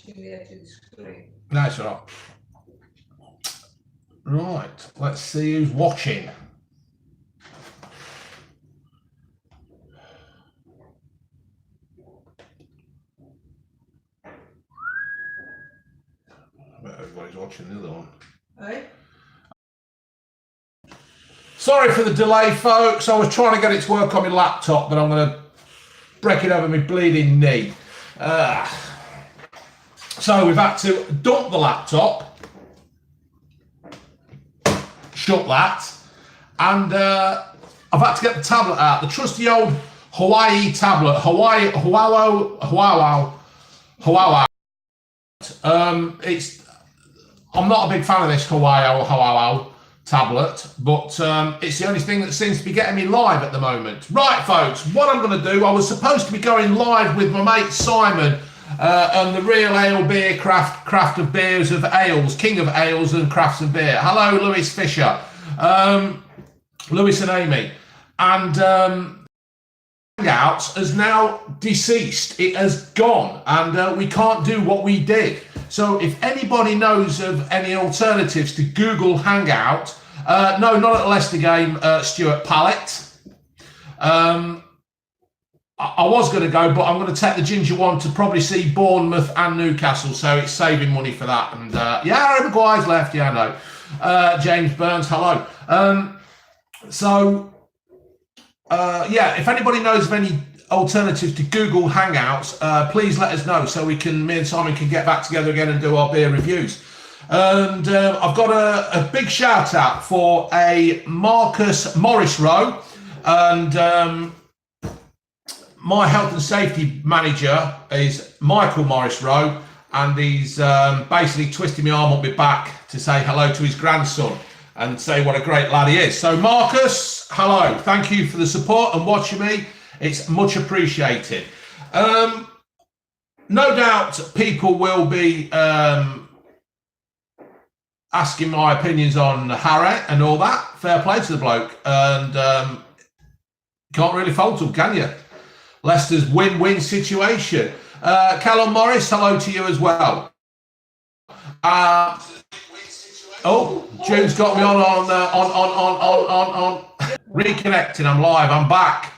touching the edge of the screen. That's all right. Right, let's see who's watching. I bet everybody's watching the other one. Hey? Sorry for the delay, folks. I was trying to get it to work on my laptop, but I'm going to break it over my bleeding knee. So we've had to dump the laptop, shut that, and I've had to get the tablet out. The trusty old Hawaii tablet, Hawaii. I'm not a big fan of this Hawaii tablet, but it's the only thing that seems to be getting me live at the moment. Right, folks, what I'm going to do, I was supposed to be going live with my mate Simon and the real ale beer craft of beers of ales, king of ales and crafts of beer. Hello, Lewis Fisher, Lewis and Amy, and Hangouts has now deceased. It has gone, and we can't do what we did. So if anybody knows of any alternatives to Google Hangout, no, not at the Leicester game, Stuart Pallet. I was going to go, but I'm going to take the ginger one to probably see Bournemouth and Newcastle, so it's saving money for that. And yeah, Harry Maguire's left, yeah, I know. James Burns, hello. Yeah, if anybody knows of any alternatives to Google Hangouts, please let us know so me and Simon can get back together again and do our beer reviews. And I've got a big shout out for a Marcus Morris Rowe, and my health and safety manager is Michael Morris Rowe, and he's basically twisting my arm up my back to say hello to his grandson and say what a great lad he is. So Marcus, hello, thank you for the support and watching me. It's much appreciated. No doubt people will be asking my opinions on Harry and all that. Fair play to the bloke. And can't really fault him, can you? Leicester's win-win situation. Callum Morris, hello to you as well. Oh, June's got me on reconnecting. I'm live. I'm back.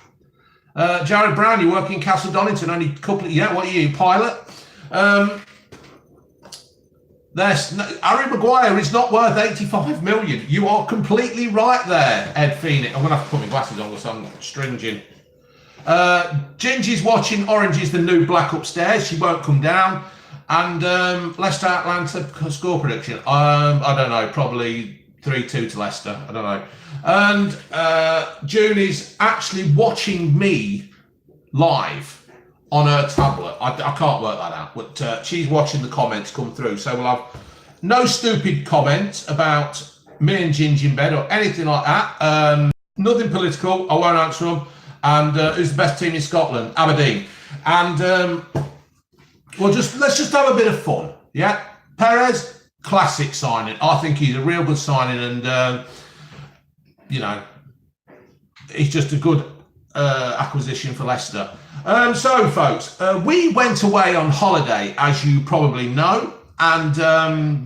Jared Brown, you work in Castle Donington. Only a couple of, yeah, what are you, pilot? Harry Maguire is not worth 85 million. You are completely right there, Ed Phoenix. I'm going to have to put my glasses on because I'm stringing. Gingy's watching Orange is the New Black upstairs. She won't come down. And Leicester Atlanta score prediction. I don't know, probably 3-2 to Leicester. I don't know. And June is actually watching me live on her tablet. I can't work that out, but she's watching the comments come through. So we'll have no stupid comments about me and Gingy in bed or anything like that. Nothing political. I won't answer them. And who's the best team in Scotland? Aberdeen. And let's just have a bit of fun. Yeah, Perez, classic signing. I think he's a real good signing, and you know, he's just a good acquisition for Leicester. So, folks, we went away on holiday, as you probably know, and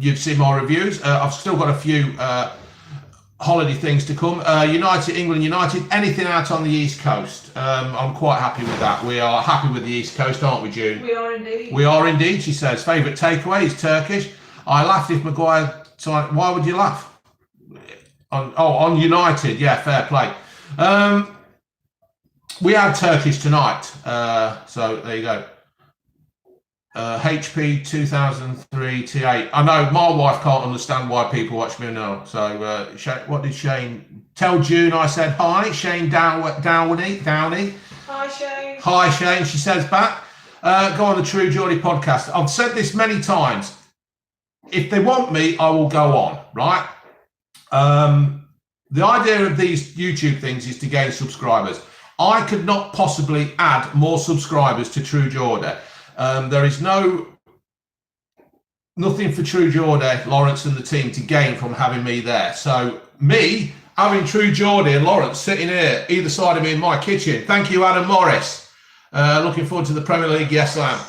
you've seen my reviews. I've still got a few holiday things to come. England United, anything out on the East Coast. I'm quite happy with that. We are happy with the East Coast, aren't we, June? We are indeed. We are indeed, she says. Favourite takeaway is Turkish. I laughed if Maguire... Why would you laugh? On United. Yeah, fair play. We had Turkish tonight. So there you go. HP 2003 T8. I know my wife can't understand why people watch me now. So what did Shane tell June? I said hi. Shane Downey. Hi Shane. Hi Shane. She says back. Go on the True Geordie podcast. I've said this many times. If they want me, I will go on. Right. The idea of these YouTube things is to gain subscribers. I could not possibly add more subscribers to True Geordie. There is nothing for True Geordie, Lawrence and the team to gain from having me there. So me having True Geordie and Lawrence sitting here either side of me in my kitchen. Thank you, Adam Morris. Looking forward to the Premier League. Yes, I am.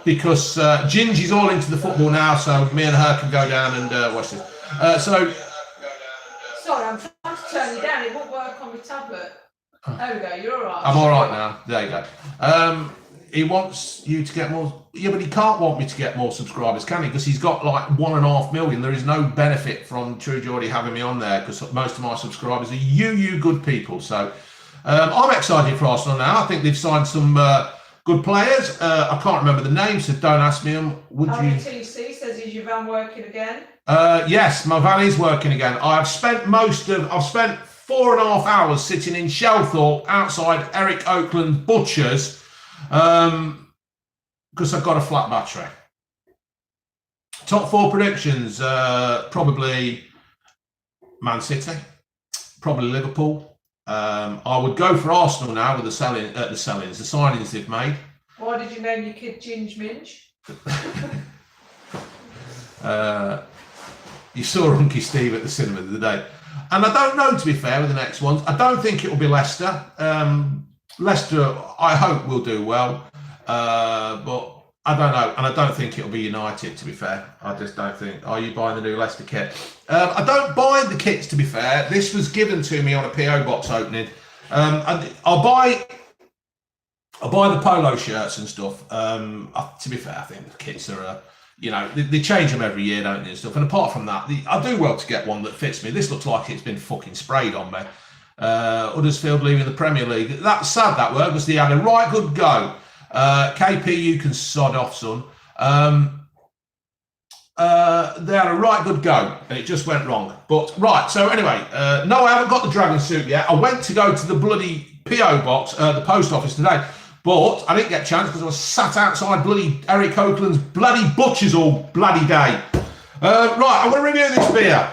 because Gingy's all into the football now, so me and her can go down and watch this. Sorry, I'm trying to turn you down. It won't work on the tablet. There we go. You're all right. I'm all right now. There you go. He wants you to get more. Yeah, but he can't want me to get more subscribers, can he? Because he's got like 1.5 million. There is no benefit from True Geordie having me on there because most of my subscribers are you good people. So I'm excited for Arsenal now. I think they've signed some good players. I can't remember the names, so don't ask me them. Would you? TC says, is your van working again? Yes, my van is working again. I've spent 4.5 hours sitting in Shelthorpe outside Eric Oakland's Butchers because I've got a flat battery. Top 4 predictions, probably Man City, probably Liverpool. I would go for Arsenal now with the signings they've made. Why did you name your kid Ginge Minge? You saw Unky Steve at the cinema the other day. And I don't know, to be fair, with the next ones. I don't think it will be Leicester. Leicester, I hope, will do well. But I don't know. And I don't think it'll be United, to be fair. I just don't think. Are you buying the new Leicester kit? I don't buy the kits, to be fair. This was given to me on a PO box opening. And I'll buy the polo shirts and stuff. To be fair, I think the kits are... they change them every year, don't they, and stuff. And apart from that, I do well to get one that fits me. This looks like it's been fucking sprayed on me. Huddersfield leaving the Premier League. That's sad, that word, because they had a right good go. KP, you can sod off, son. They had a right good go, and it just went wrong. But, right, so anyway, no, I haven't got the dragon suit yet. I went to go to the bloody PO box, the post office today. But I didn't get a chance because I was sat outside bloody Eric Oakland's bloody Butchers all bloody day. Right, I'm going to review this beer.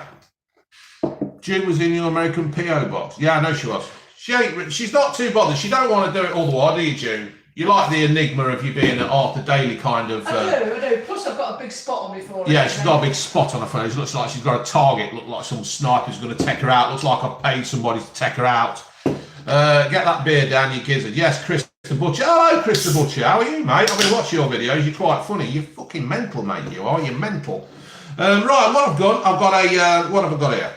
June was in your American PO box. Yeah, I know she was. She's not too bothered. She don't want to do it all the while, do you, June? You like the enigma of you being an Arthur Daly kind of... I do. Plus, I've got a big spot on me for it. Yeah, she's got a big spot on her face. It looks like she's got a target. Looks like some sniper's going to take her out. Looks like I've paid somebody to take her out. Get that beer down, you gizzard. Yes, Chris the Butcher. Hello, Chris the Butcher. How are you, mate? I've been watching your videos. You're quite funny. You're fucking mental, mate. You are. You're mental. Right, what I've got a... what have I got here?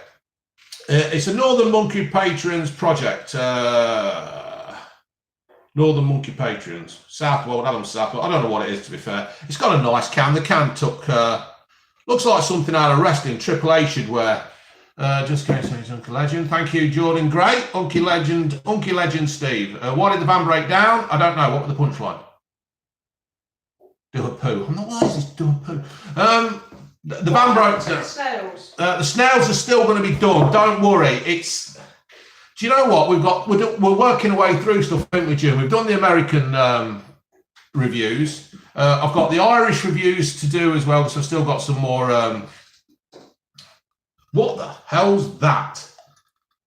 It's a Northern Monkey Patrons project. Northern Monkey Patrons. Southwold, Adams Southwold. I don't know what it is, to be fair. It's got a nice can. The can took... looks like something out of wrestling. Triple H should wear. Just came to his Uncle Legend. Thank you, Jordan Gray. Unky Legend Steve. Why did the van break down? I don't know. What was the punchline? Do a poo. I'm not why is this do a poo? The van broke down. The snails are still going to be done. Don't worry. Do you know what we're working our way through stuff, haven't we, Jim? We've done the American reviews. I've got the Irish reviews to do as well, because I've still got some more. What the hell's that?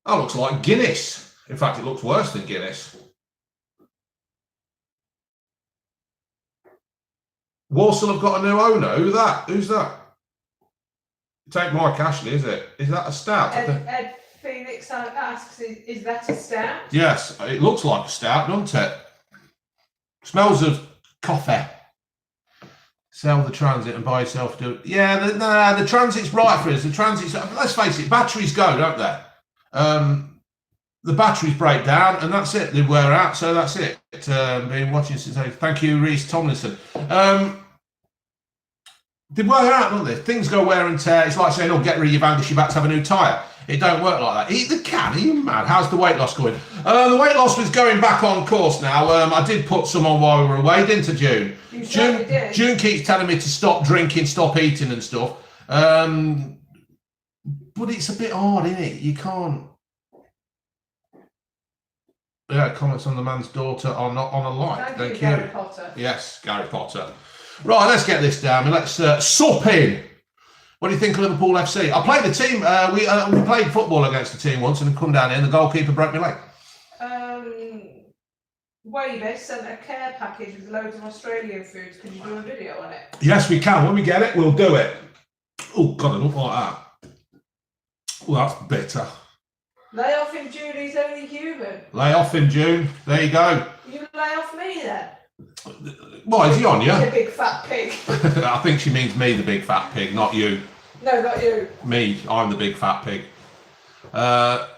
That looks like Guinness. In fact, it looks worse than Guinness. Walsall have got a new owner. Who's that? It ain't Mike Ashley, is it? Is that a stout? Ed Phoenix asks, is that a stout? Yes, it looks like a stout, doesn't it? Smells of coffee. Sell the Transit and buy yourself do. Yeah, the Transit's right for us. The Transit's, let's face it, batteries go, don't they? The batteries break down and that's it. They wear out, so that's it. Been watching since. Thank you, Reece Tomlinson. They wear out, don't they? Things go wear and tear. It's like saying, "Oh, get rid of your van because you're about to have a new tyre." It don't work like that. Eat the can. Are you mad? How's the weight loss going? The weight loss was going back on course now. I did put some on while we were away, didn't I, June? June keeps telling me to stop drinking, stop eating and stuff. But it's a bit hard, isn't it? You can't... Yeah, comments on the man's daughter are not on a like. Thank you, Gary Potter. Yes, Gary Potter. Right, let's get this down. Let's sup in. What do you think of Liverpool FC? I played the team. We played football against the team once and come down here and the goalkeeper broke my leg. Wavy sent a care package with loads of Australian foods. Can you do a video on it? Yes, we can. When we get it, we'll do it. Oh, God, I don't like that. Oh, that's bitter. Lay off him, June. He's only human. Lay off him, June. There you go. You lay off me then. What, is he on you? The big fat pig. I think she means me, the big fat pig, not you. No, not you. Me, I'm the big fat pig. I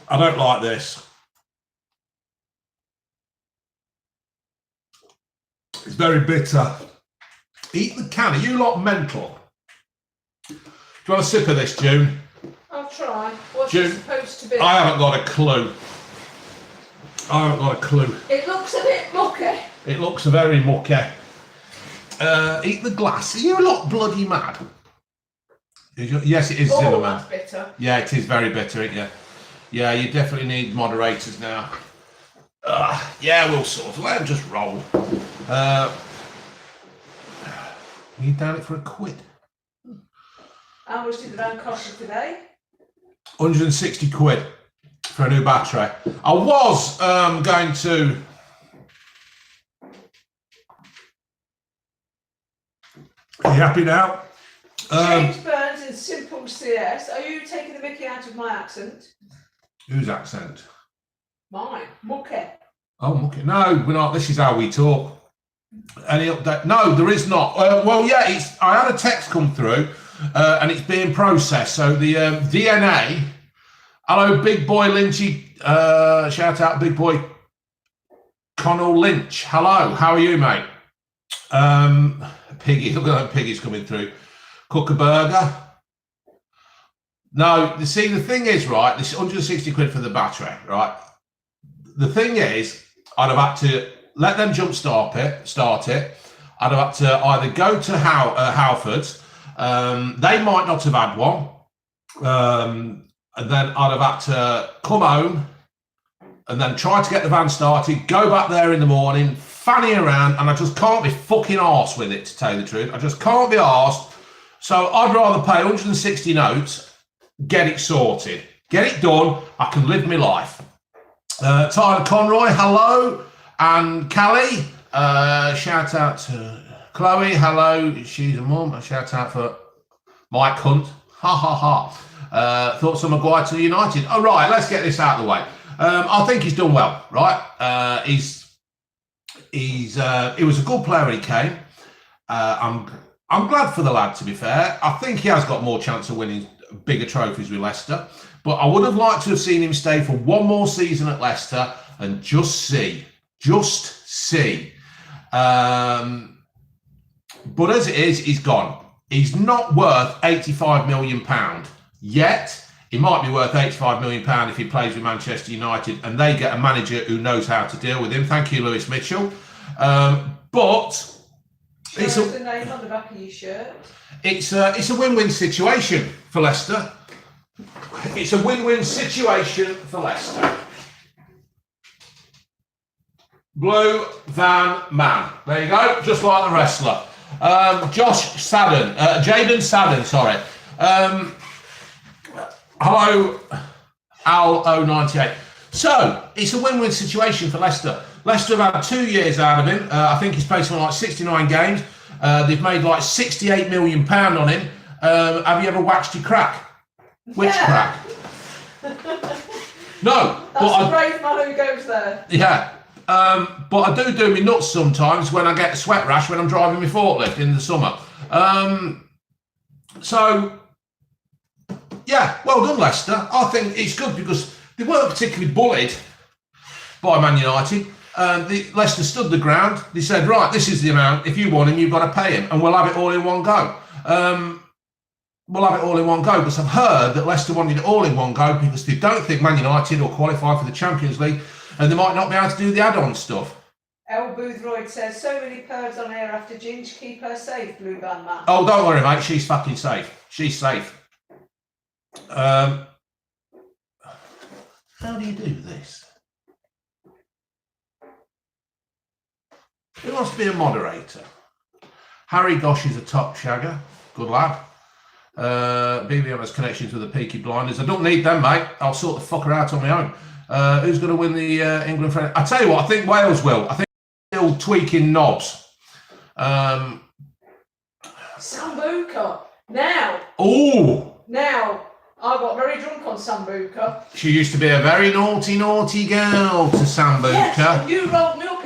don't like this. It's very bitter. Eat the can. Are you lot mental? Do you want a sip of this, June? I'll try. What's June, it supposed to be? I haven't got a clue. I haven't got a clue. It looks a bit mucky. It looks very mucky. Eat the glass. Are you a lot bloody mad? Yes, it is Zimmerman. That's bitter. Yeah, it is very bitter, isn't it? Yeah, you definitely need moderators now. Yeah, we'll sort of let them just roll. You down it for £1. How much did the van cost you today? £160 for a new battery. I was going to. Are you happy now? James Burns in Simple CS. Are you taking the mickey out of my accent? Whose accent? Mine. Mucky. Oh, okay. No, we're not. This is how we talk. Any update? No, there is not. Well, yeah, I had a text come through, and it's being processed. So the DNA. Hello, big boy Lynchy. Shout out, big boy Connell Lynch. Hello, how are you, mate? Piggy, look at that piggy's coming through. Cook a burger. No, you see, the thing is, right, this £160 for the battery, right? The thing is, I'd have had to let them jump start it. I'd have had to either go to Halfords. They might not have had one. And then I'd have had to come home and then try to get the van started, go back there in the morning, fanny around, and I just can't be fucking arsed with it, to tell you the truth. I just can't be arsed. So I'd rather pay 160 notes, get it sorted, get it done. I can live my life. Tyler Conroy, hello. And Callie, shout out to Chloe, hello. She's a mum. A shout out for Mike Hunt. Ha ha ha. Thoughts on Maguire to United. All right, let's get this out of the way. I think he's done well, right? He was a good player when he came. I'm glad for the lad, to be fair. I think he has got more chance of winning bigger trophies with Leicester, but I would have liked to have seen him stay for one more season at Leicester and just see. But as it is, he's gone. He's not worth £85 million yet. He might be worth £85 million if he plays with Manchester United and they get a manager who knows how to deal with him. Thank you, Lewis Mitchell. But it's the name on the back of your shirt. It's a win-win situation for Leicester. It's a win-win situation for Leicester. Blue Van Man. There you go, just like the wrestler. Jaden Sadden, sorry. Hello, Al098. So, it's a win-win situation for Leicester. Leicester have had 2 years out of him. I think he's played something like 69 games. They've made like £68 million on him. Have you ever waxed your crack? Which crack? No. That's a brave man who goes there. Yeah. But I do me nuts sometimes when I get a sweat rash when I'm driving my forklift in the summer. So, yeah, well done, Leicester. I think it's good because they weren't particularly bullied by Man United. Leicester stood the ground. They said, right, this is the amount. If you want him, you've got to pay him. And we'll have it all in one go. Because I've heard that Leicester wanted it all in one go because they don't think Man United will qualify for the Champions League and they might not be able to do the add-on stuff. El Boothroyd says, so many pervs on air after Ginge, keep her safe, Blue Band Man. Oh, don't worry, mate. She's fucking safe. She's safe. How do you do this? Who wants to be a moderator? Harry Gosh is a top shagger. Good lad. BBM has connections with the Peaky Blinders. I don't need them, mate. I'll sort the fucker out on my own. Who's going to win the England friend? I tell you what, I think Wales will. I think they're still tweaking knobs. Sambuca. Now. Oh. Now. I got very drunk on Sambuca. She used to be a very naughty girl to Sambuca. Yes, and you rolled me up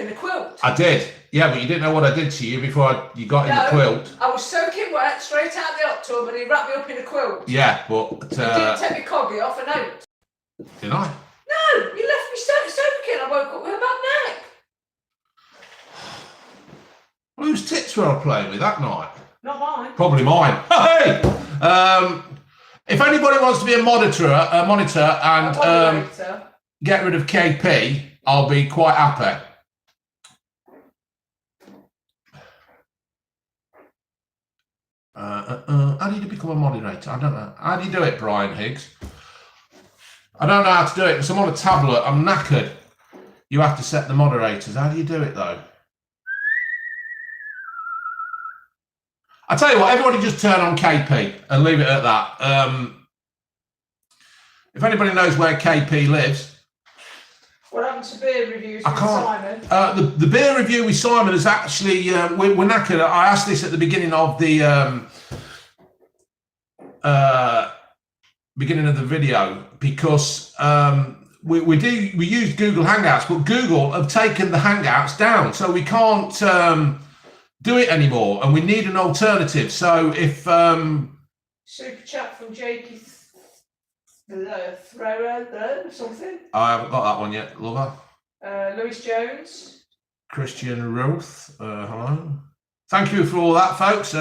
I did. Yeah, but you didn't know what I did to you before you got in the quilt. I was soaking wet straight out of the hot tub and he wrapped me up in a quilt. Yeah, but... He didn't take my coggy off a note. Did I? No, you left me soaking. I woke up with a bad neck. Well, whose tits were I playing with that night? Not mine. Probably mine. Hey! If anybody wants to be a monitor and get rid of KP, I'll be quite happy. How do you become a moderator? I don't know. How do you do it, Brian Higgs? I don't know how to do it because I'm on a tablet. I'm knackered. You have to set the moderators. How do you do it, though? I tell you what, everybody just turn on KP and leave it at that. If anybody knows where KP lives... What happened to beer reviews with Simon? The beer review with Simon is actually... we're knackered. I asked this at the beginning of the... beginning of the video because we use Google Hangouts, but Google have taken the Hangouts down, so we can't do it anymore, and we need an alternative. So if super chat from Jakey Thrower something. I haven't got that one yet, lover. Lewis Jones, Christian Roth, hello. Thank you for all that, folks.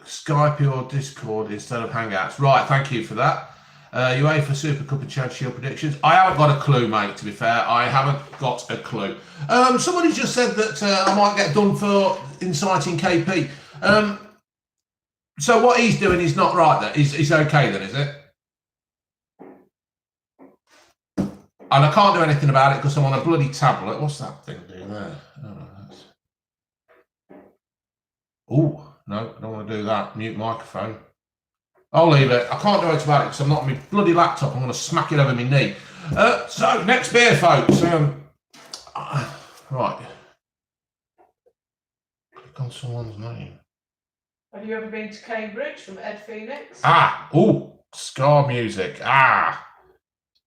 Skype or Discord instead of Hangouts. Right, thank you for that. UEFA Super Cup and Chad Shield predictions. I haven't got a clue, mate, to be fair. I haven't got a clue. Somebody just said that I might get done for inciting KP. So what he's doing is not right then. He's okay then, is it? And I can't do anything about it because I'm on a bloody tablet. What's that thing doing there? Oh, no, I don't want to do that. Mute microphone. I'll leave it. I can't do it about it because I'm not on my bloody laptop. I'm going to smack it over my knee. So, next beer, folks. Right. Click on someone's name. Have you ever been to Cambridge from Ed Phoenix? Ska music.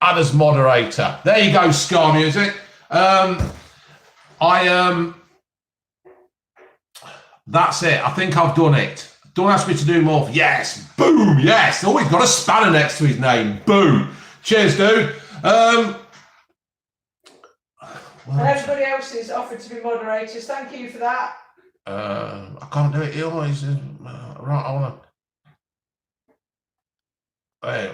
Adnams moderator. There you go, ska music. That's it. I think I've done it. Don't ask me to do more. Yes. Boom. Yes. Oh, he's got a spanner next to his name. Boom. Cheers, dude. And everybody else is offered to be moderators. Thank you for that. I can't do it here. Right, I want to... Hey.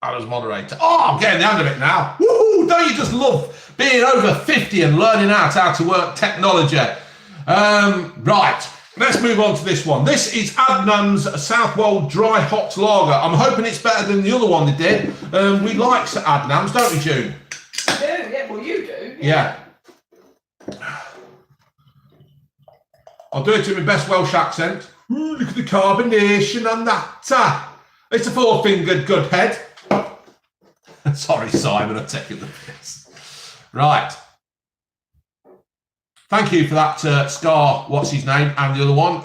Adnams moderator. Oh, I'm getting the hand of it now. Woo! Don't you just love being over 50 and learning out how to work technology? Right. Let's move on to this one. This is Adnams Southwold Dry Hot Lager. I'm hoping it's better than the other one they did. We like Adnams, don't we, June? We do, yeah. Well, you do. Yeah. I'll do it in my best Welsh accent. Ooh, look at the carbonation on that. It's a four-fingered good head. Sorry, Simon, I'm taking the piss. Right. Thank you for that, Scar, what's his name, and the other one.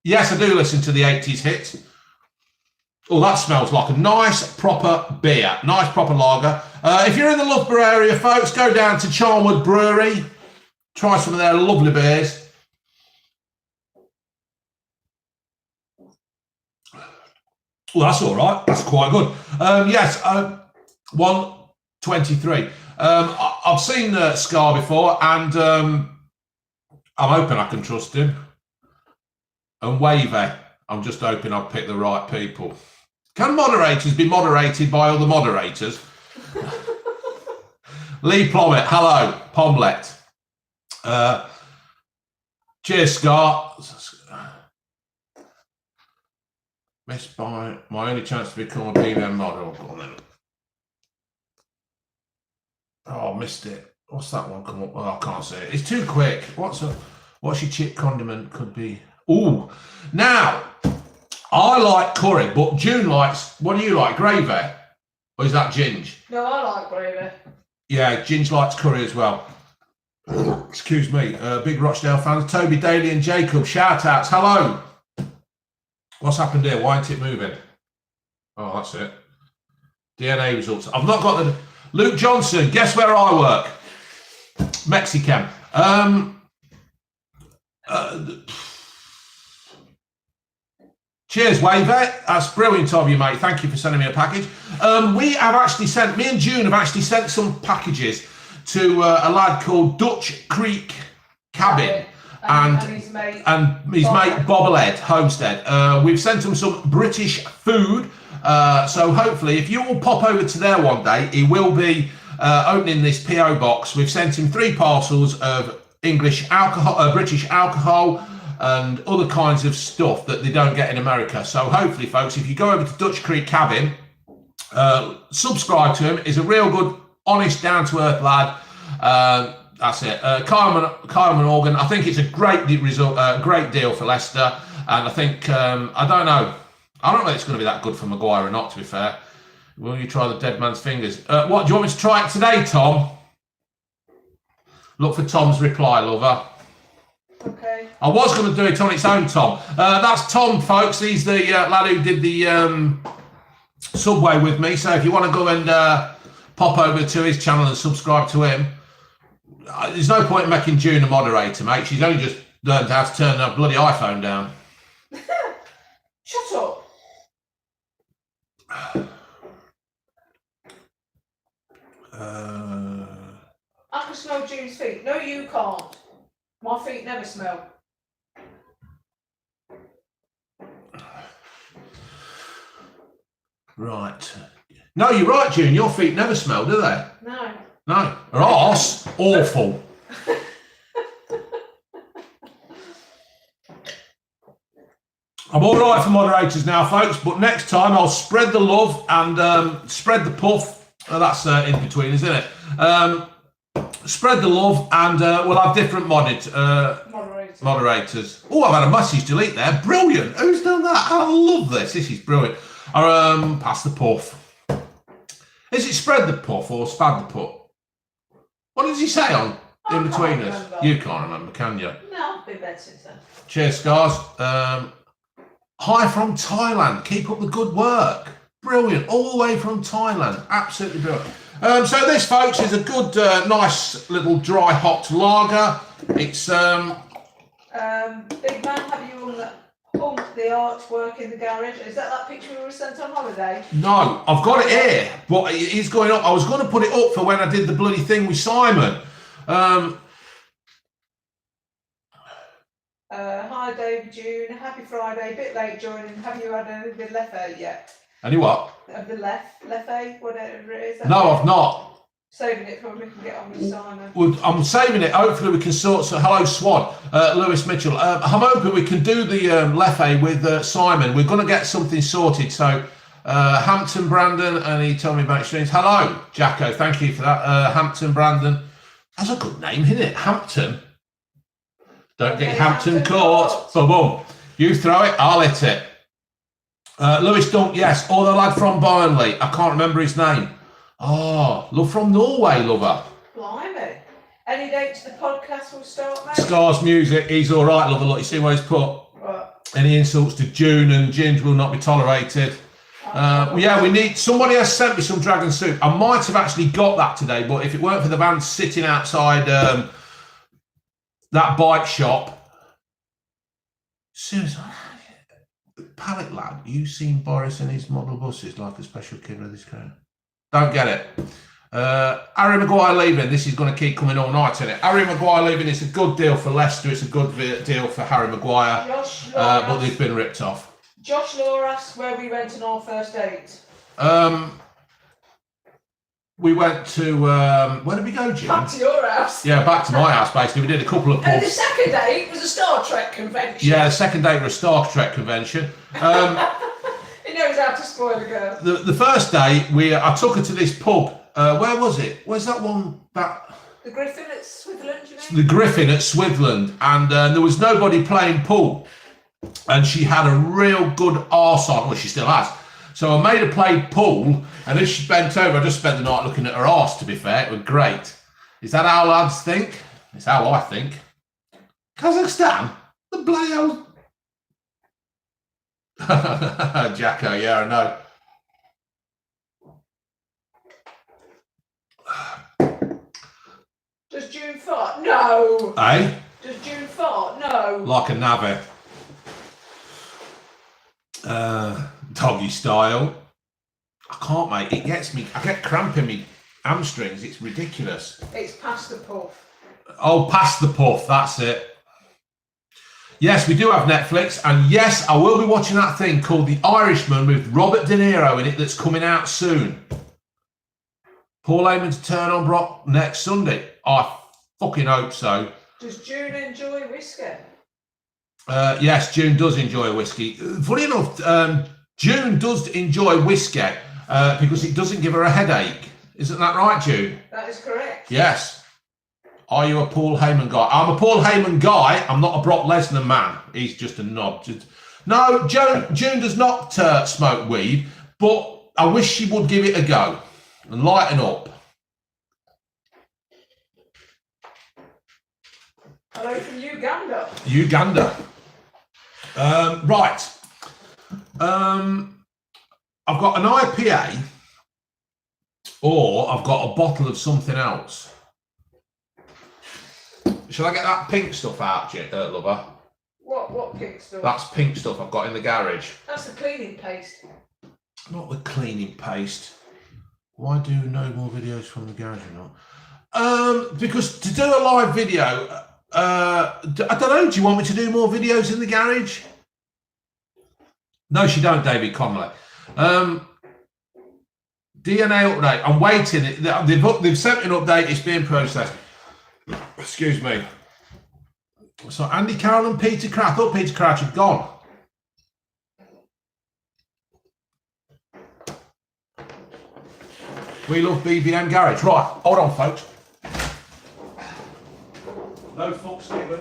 Yes, I do listen to the 80s hits. Oh, that smells like a nice, proper beer. Nice, proper lager. If you're in the Loughborough area, folks, go down to Charnwood Brewery. Try some of their lovely beers. Well, that's all right. That's quite good. Yes, 123. I've seen Scar before, and I'm hoping I can trust him. And Wavy, I'm just hoping I'll pick the right people. Can moderators be moderated by other moderators? Lee Plummet, hello, Pomlet. Cheers, Scar. Missed by my only chance to become a BBM model. Go on then. Oh, missed it. What's that one come up? Oh, I can't see it. It's too quick. What's your chip condiment could be? Ooh. Now, I like curry, but June likes, what do you like, gravy? Or is that Ginge? No, I like gravy. Yeah, Ginge likes curry as well. Excuse me. Big Rochdale fans, Toby, Daly and Jacob, shout outs. Hello. What's happened here? Why isn't it moving? Oh, that's it. DNA results. I've not got the... Luke Johnson, guess where I work? Mexican. Cheers, Waver. That's brilliant of you, mate. Thank you for sending me a package. We have actually sent... Me and June have actually sent some packages to a lad called Dutch Creek Cabin. And his mate Bobblehead Homestead. We've sent him some British food. So hopefully, if you will pop over to there one day, he will be opening this PO box. We've sent him 3 parcels of English alcohol, British alcohol, and other kinds of stuff that they don't get in America. So hopefully, folks, if you go over to Dutch Creek Cabin, subscribe to him. He's a real good, honest, down-to-earth lad. That's it. Kyleman Organ. I think it's a great result, great deal for Leicester. And I think, I don't know if it's going to be that good for Maguire or not, to be fair. Will you try the dead man's fingers? What, do you want me to try it today, Tom? Look for Tom's reply, lover. Okay. I was going to do it on its own, Tom. That's Tom, folks. He's the lad who did the Subway with me. So if you want to go and pop over to his channel and subscribe to him, there's no point in making June a moderator, mate. She's only just learned how to turn her bloody iPhone down. Shut up. I can smell June's feet. No, you can't. My feet never smell. Right. No, you're right, June. Your feet never smell, do they? No. No. Her arse, awful. I'm all right for moderators now, folks, but next time I'll spread the love and spread the puff. That's in between, isn't it? Spread the love and we'll have different moderators. Oh, I've had a message delete there. Brilliant. Who's done that? I love this. This is brilliant. Pass the puff. Is it spread the puff or spad the puff? What does he say on in between us? You can't remember, can you? No, I've been bed since then. Cheers, Scars. Hi from Thailand. Keep up the good work. Brilliant. All the way from Thailand. Absolutely brilliant. So this, folks, is a good, nice little dry hot lager. It's Big man, have you hung the artwork in the garage? Is that picture we were sent on holiday? No, I've got it here. But it is going up. I was going to put it up for when I did the bloody thing with Simon. Hi, Dave, June. Happy Friday. Bit late joining. Have you had any of the leffe yet? Any what? Of the leffe, whatever it is. No, I've not. Saving it for when we can get on with Simon. Well, I'm saving it. Hopefully we can sort. So, hello, Swan. Lewis Mitchell. I'm hoping we can do the leffe with Simon. We're going to get something sorted. So, Hampton Brandon, and he told me about streams. Hello, Jacko. Thank you for that. Hampton Brandon. That's a good name, isn't it? Hampton. Don't get Hampton caught. Boom, boom. You throw it, I'll hit it. Lewis Dunk, yes. Or the lad from Burnley. I can't remember his name. Oh, love from Norway, lover. Blimey. Any date to the podcast will start, mate? Scars Music, he's all right, lover. Look, you see what he's put? What? Any insults to June and Ginge will not be tolerated. Yeah, we need... Somebody has sent me some dragon soup. I might have actually got that today, but if it weren't for the van sitting outside that bike shop... Seriously... Pallet lad, you seen Boris and his model buses like a special kid of this crowd? Don't get it. Harry Maguire leaving. This is going to keep coming all night, isn't it? Harry Maguire leaving. It's a good deal for Leicester. It's a good deal for Harry Maguire. But they've been ripped off. Josh Law asked where we went on our first date. We went to where did we go, Jim? Back to your house. Yeah, back to my house. Basically, we did a couple of pubs. And the second date was a Star Trek convention. Yeah, the second date was a Star Trek convention. He knows how to spoil a girl. The first day, I took her to this pub. Where was it? Where's that one? The Griffin at Switherland, you mean? The Griffin at Switherland, and there was nobody playing pool, and she had a real good arse on. Well, she still has. So I made her play pool, and as she bent over, I just spent the night looking at her arse, to be fair. It was great. Is that how lads think? It's how I think. Kazakhstan? The bloody hell. Jacko, yeah, I know. Does June fart? No. Eh? Does June fart? No. Like a navvy. Doggy style. I can't, mate. It gets me. I get cramp in me hamstrings. It's ridiculous. It's past the puff. Oh, past the puff. That's it. Yes, we do have Netflix, and yes, I will be watching that thing called The Irishman with Robert De Niro in it that's coming out soon. Paul Heyman's turn on Brock next Sunday. I fucking hope so. Does June enjoy whiskey? Yes, June does enjoy whiskey. Funny enough, June does enjoy whiskey because it doesn't give her a headache. Isn't that right, June? That is correct. Yes. Are you a Paul Heyman guy? I'm a Paul Heyman guy. I'm not a Brock Lesnar man. He's just a knob. No, June does not smoke weed, but I wish she would give it a go and lighten up. Hello from Uganda. Uganda. Right. I've got an IPA or I've got a bottle of something else. Shall I get that pink stuff out, lover? What pink stuff? That's pink stuff I've got in the garage. That's the cleaning paste. Not the cleaning paste. Why do no more videos from the garage or not? Because to do a live video, I don't know, do you want me to do more videos in the garage? No, she don't, David Connolly. DNA update. I'm waiting. They've sent me an update. It's being processed. Excuse me. So Andy Carroll and Peter Crouch. I thought Peter Crouch had gone. We love BBM Garage. Right, hold on, folks. No fuck, Stephen.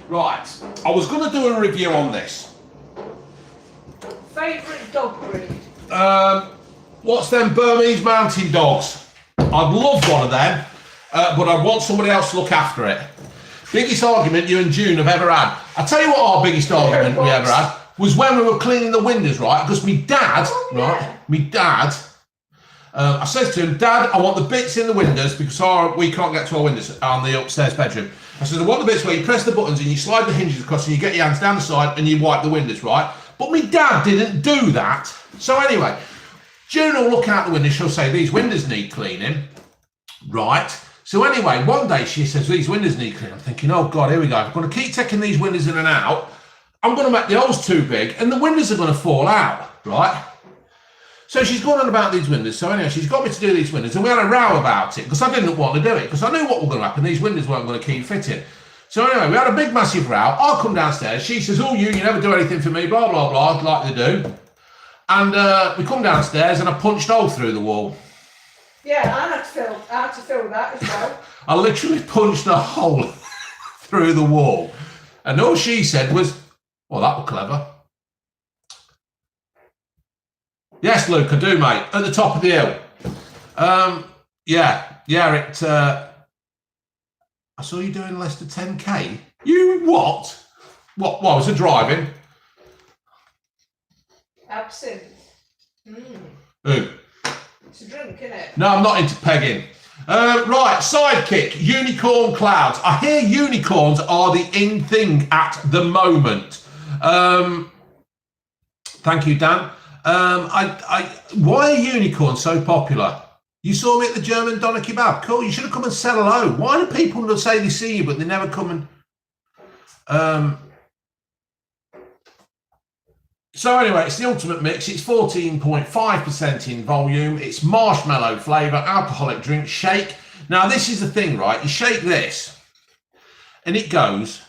Right, I was going to do a review on this. Favourite dog breed? What's them Burmese mountain dogs? I'd love one of them, but I'd want somebody else to look after it. Biggest argument you and June have ever had. I'll tell you what our biggest argument we ever had was when we were cleaning the windows, right? Because me dad, I said to him, Dad, I want the bits in the windows because we can't get to our windows on the upstairs bedroom. I said, I want the bits where you press the buttons and you slide the hinges across and you get your hands down the side and you wipe the windows, right? But me dad didn't do that. So anyway, June will look out the window, she'll say, these windows need cleaning, right? So anyway, one day she says, these windows need cleaning. I'm thinking, oh God, here we go. If I'm going to keep taking these windows in and out, I'm going to make the holes too big and the windows are going to fall out, right? So she's gone on about these windows. So anyway, she's got me to do these windows and we had a row about it because I didn't want to do it because I knew what was going to happen. These windows weren't going to keep fitting. So anyway, we had a big, massive row. I come downstairs. She says, oh, you never do anything for me, blah, blah, blah, like they do. And we come downstairs and I punched a hole through the wall. Yeah, I had to fill that as well. I literally punched a hole through the wall. And all she said was, well, that was clever. Yes, Luke, I do, mate. At the top of the hill. I saw you doing less than 10k. You what? What was it driving? Absinthe. Who? It's a drink, isn't it? No, I'm not into pegging. Right, sidekick, unicorn clouds. I hear unicorns are the in thing at the moment. Thank you, Dan. Why are unicorns so popular? You saw me at the German Doner Kebab. Cool, you should have come and said hello. Why do people say they see you, but they never come and... So anyway, it's the ultimate mix. It's 14.5% in volume. It's marshmallow flavour, alcoholic drink, shake. Now, this is the thing, right? You shake this, and it goes...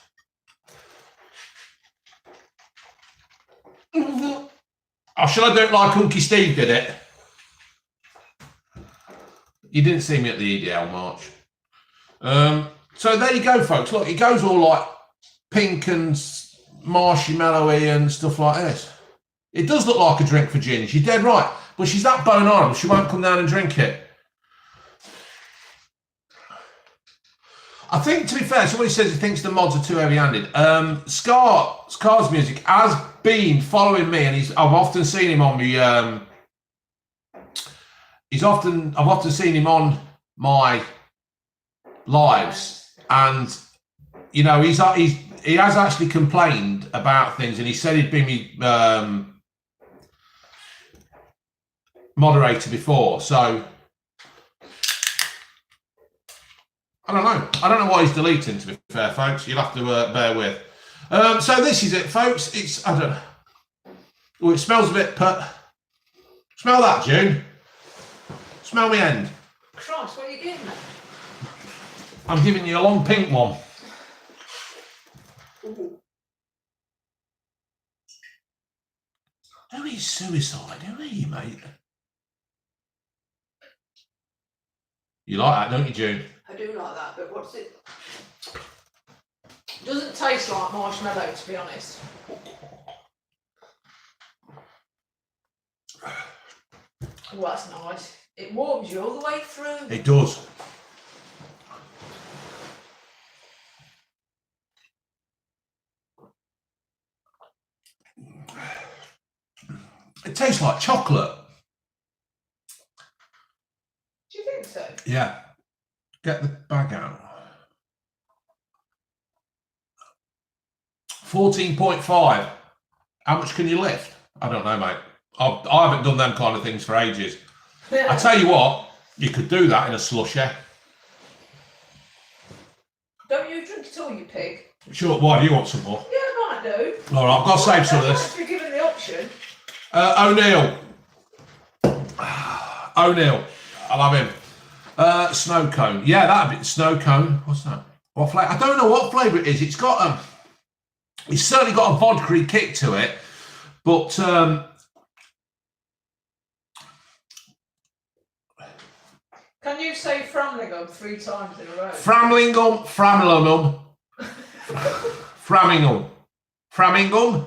Oh, shall I do it like Unky Steve did it? You didn't see me at the EDL March. So there you go, folks. Look, it goes all like pink and marshmallowy and stuff like this. It does look like a drink for Ginny. She's dead right. But she's that bone horrible, she won't come down and drink it. I think, to be fair, somebody says he thinks the mods are too heavy-handed. Scar's music has been following me, and I've often seen him on me. I've often seen him on my lives, and you know, he has actually complained about things, and he said he'd been my moderator before, so I don't know why he's deleting, to be fair, folks. You'll have to bear with. So this is it, folks. It's, I don't know. Oh, it smells a bit put. Smell that, June. Smell me end. Christ, what are you giving me? I'm giving you a long pink one. Ooh. Who is suicide? Who are you, mate? You like that, don't you, June? I do like that, but what's it? Doesn't taste like marshmallow, to be honest. Oh, that's nice. It warms you all the way through. It does. It tastes like chocolate. Do you think so? Yeah. Get the bag out. 14.5. How much can you lift? I don't know, mate. I haven't done them kind of things for ages. I tell you what, you could do that in a slushy. Don't you drink it all, you pig? Sure. Why do you want some more? Yeah, I might do. All right, I've got to save some of this. If you're given the option. O'Neill. O'Neill. I'll have him. Snow cone. Yeah, that'd be snow cone. What's that? What flavour? I don't know what flavour it is. It's got it's certainly got a vodka kick to it, but can you say Framlingham 3 times in a row? Framlingham, Framingham.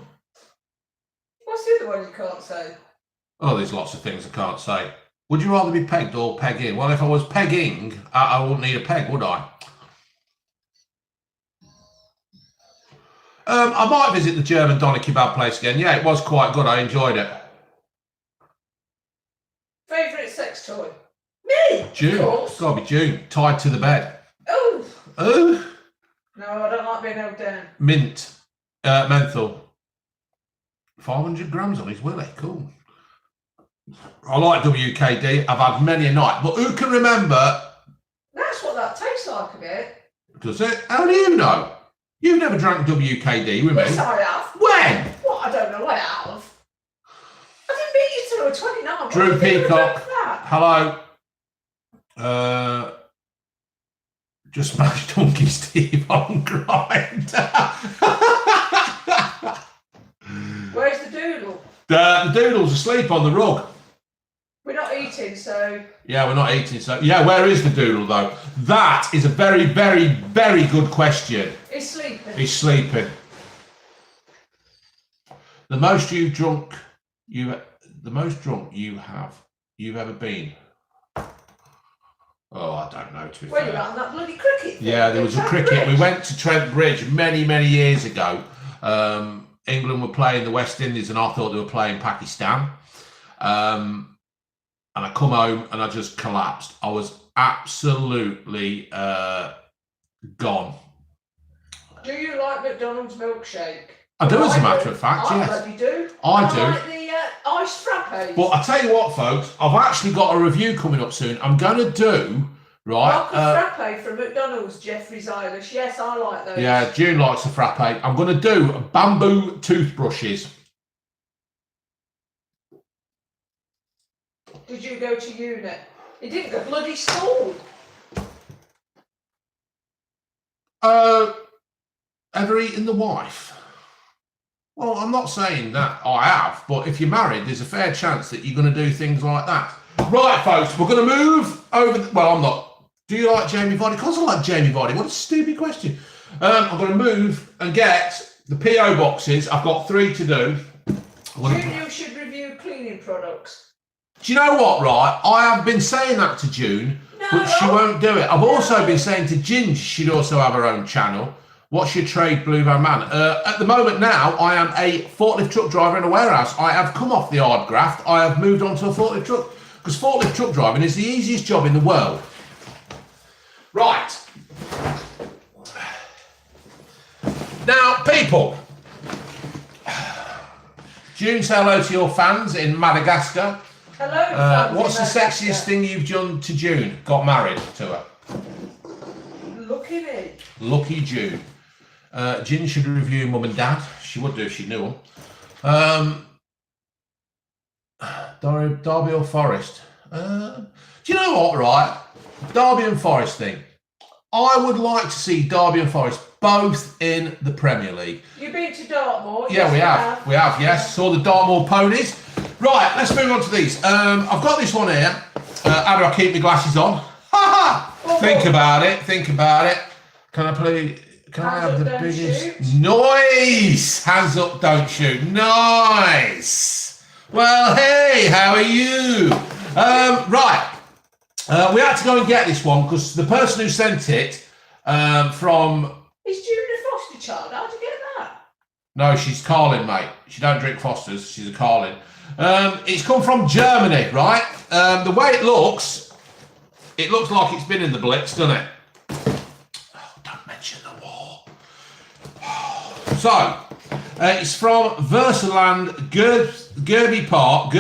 What's the other one you can't say? Oh, there's lots of things I can't say. Would you rather be pegged or pegging? Well, if I was pegging, I wouldn't need a peg, would I? I might visit the German doner kebab place again. Yeah, it was quite good. I enjoyed it. Favourite sex toy? Me! June. It's got to be June. Tied to the bed. Oh! Oh! No, I don't like being held down. Mint. Menthol. 500 grams on his willy. Cool. I like WKD. I've had many a night. But who can remember? That's what that tastes like a bit. Does it? How do you know? You've never drank WKD with me. Yes, I have. When? What? I don't know. I have. I didn't beat you till a 29. Drew Peacock. Hello. Just smashed Donkey Steve on grind. Where's the doodle? The doodle's asleep on the rug. We're not eating, so... Yeah, we're not eating, so... Yeah, where is the doodle, though? That is a very, very, very good question. He's sleeping. He's sleeping. The most you've ever been? Oh, I don't know, to be Where fair. you at on that bloody cricket thing? Yeah, there was a cricket. Bridge. We went to Trent Bridge many, many years ago. England were playing the West Indies, and I thought they were playing Pakistan. And I come home and I just collapsed. I was absolutely gone. Do you like McDonald's milkshake? I do, as a matter of fact, yes. I bloody do. I do. I like the iced frappes. But I tell you what, folks, I've actually got a review coming up soon. I'm going to do, right? Frappe from McDonald's, Jeffrey's Irish. Yes, I like those. Yeah, June likes a frappe. I'm going to do bamboo toothbrushes. Did you go to uni? You didn't go bloody school. Ever eaten the wife? Well, I'm not saying that I have, but if you're married, there's a fair chance that you're going to do things like that. Right, folks, we're going to move over. Well, I'm not. Do you like Jamie Vardy? Of course I like Jamie Vardy. What a stupid question. I'm going to move and get the PO boxes. I've got 3 to do. June, you should review cleaning products. Do you know what, right? I have been saying that to June, but she won't do it. I've also been saying to Ginge she'd also have her own channel. What's your trade, Blue Van Man? At the moment now, I am a forklift truck driver in a warehouse. I have come off the hard graft. I have moved on to a forklift truck because forklift truck driving is the easiest job in the world. Right. Now, people, June, say hello to your fans in Madagascar. Hello. What's the sexiest thing you've done to June? Got married to her. Lucky me. Lucky June. June should review Mum and Dad. She would do if she knew them. Derby or Forest? Do you know what, right? Derby and Forest thing. I would like to see Derby and Forest both in the Premier League. You've been to Dartmoor? Yeah, yes, we have. Yes, saw the Dartmoor ponies. Right, let's move on to these. I've got this one here. How do I keep my glasses on? Think about it. Can I have the biggest? Nice! Hands up, don't shoot. Nice! Well, hey, how are you? Right. We had to go and get this one because the person who sent it from... Is June a foster child? How'd you get that? No, she's Carlin, mate. She don't drink Fosters. She's a Carlin. It's come from Germany, right? The way it looks like it's been in the Blitz, doesn't it? Oh, don't mention the war. So, it's from Versaland, Gerby Park,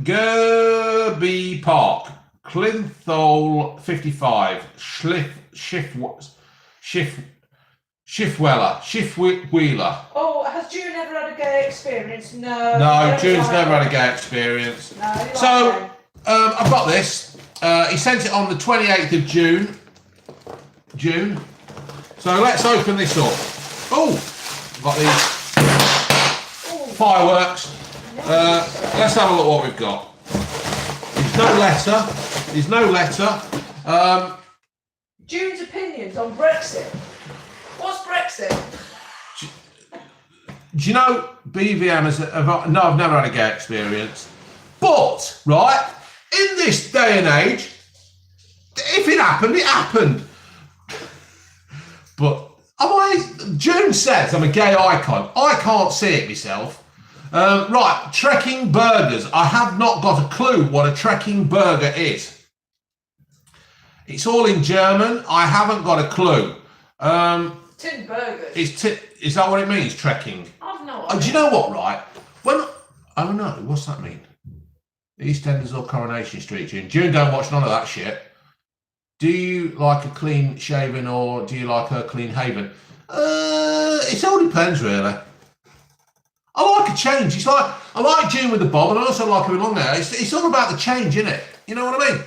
Gerby Park, Clinthole 55, Schiffweiler. Oh, has June ever had a gay experience? No. No, June's never had a gay experience. No, so, I've got this. He sent it on the 28th of June. So let's open this up. Oh, got these fireworks. Let's have a look what we've got. There's no letter. June's opinions on Brexit. What's Brexit? Do you know BVM no, I've never had a gay experience. But, right, in this day and age, if it happened, it happened. But June says I'm a gay icon. I can't see it myself. Right, trekking burgers. I have not got a clue what a trekking burger is. It's all in German. I haven't got a clue. Tin burgers. Is that what it means, trekking? I've no idea. Oh, do you know what, right? I don't know. What's that mean? EastEnders or Coronation Street, June? June don't watch none of that shit. Do you like a clean shaven or do you like a clean haven? It all depends, really. I like a change. It's like, I like June with the bob and I also like her with long hair. It's all about the change, isn't it? You know what I mean?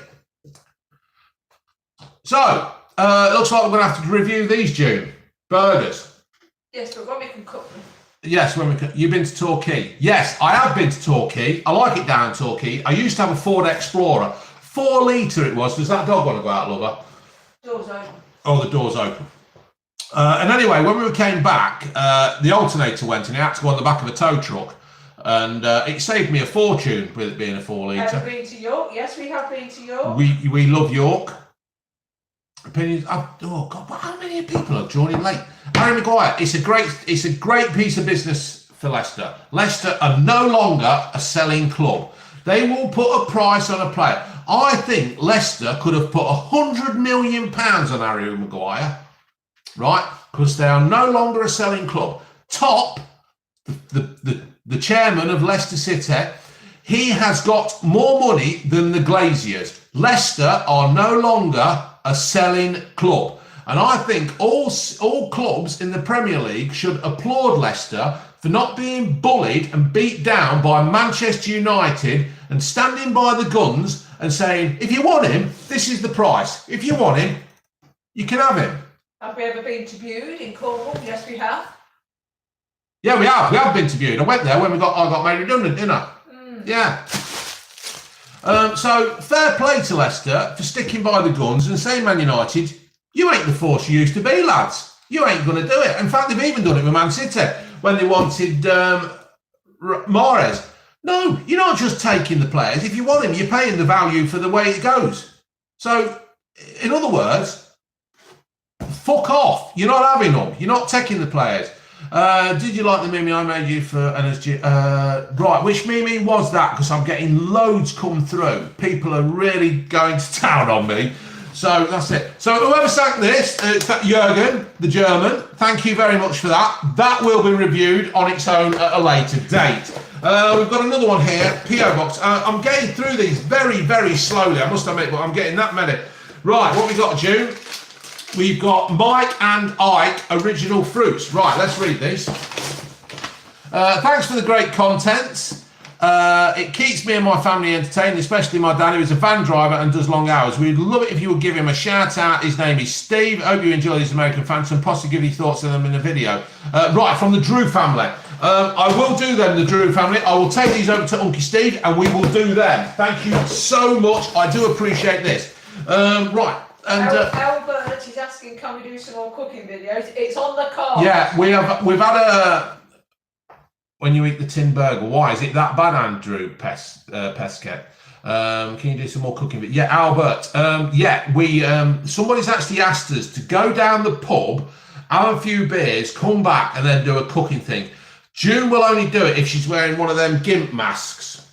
So, it looks like we're going to have to review these, June. Burgers. Yes, but when we can cook them. Yes, when we can. You've been to Torquay. Yes, I have been to Torquay. I like it down in Torquay. I used to have a Ford Explorer. 4 litre it was. Does that dog want to go out, lover? Door's open. Oh, the door's open. And anyway, when we came back, the alternator went and it had to go on the back of a tow truck. And it saved me a fortune with it being a 4 litre. Have you been to York? Yes, we have been to York. We love York. Opinions. Oh God! How many people are joining late? Harry Maguire. It's a great piece of business for Leicester. Leicester are no longer a selling club. They will put a price on a player. I think Leicester could have put £100 million on Harry Maguire, right? Because they are no longer a selling club. Top, the chairman of Leicester City, he has got more money than the Glaziers. Leicester are no longer a selling club. And I think all clubs in the Premier League should applaud Leicester for not being bullied and beat down by Manchester United and standing by the guns and saying, if you want him, this is the price. If you want him, you can have him. Have we ever been to Bude in Cornwall? Yes, we have. Yeah, we have. We have been to Bude. I went there when I got made redundant, didn't I? Yeah. So fair play to Leicester for sticking by the guns and saying, Man United, you ain't the force you used to be, lads. You ain't going to do it. In fact, they've even done it with Man City when they wanted Mahrez. No, you're not just taking the players. If you want him, you're paying the value for the way it goes. So, in other words, fuck off. You're not having them. You're not taking the players. Did you like the meme I made you for NSG? Right, which meme was that? Because I'm getting loads come through. People are really going to town on me. So that's it. So whoever sang this, Jürgen, the German, thank you very much for that. That will be reviewed on its own at a later date. We've got another one here, P.O. Box. I'm getting through these very, very slowly, I must admit, but I'm getting that many. Right, what we got, June? We've got Mike and Ike Original Fruits. Right, let's read this. Thanks for the great content. It keeps me and my family entertained, especially my dad, who is a van driver and does long hours. We'd love it if you would give him a shout out. His name is Steve. Hope you enjoy these American fans and possibly give your thoughts on them in the video. Right, from the Drew family. I will do them, the Drew family. I will take these over to Unky Steve and we will do them. Thank you so much. I do appreciate this. Right. And Albert is asking, can we do some more cooking videos? It's on the card. Yeah, we've had a when you eat the tin burger. Why is it that bad, Andrew Pesquet? Can you do some more cooking? Yeah, Albert. Yeah, we somebody's actually asked us to go down the pub, have a few beers, come back, and then do a cooking thing. June will only do it if she's wearing one of them gimp masks.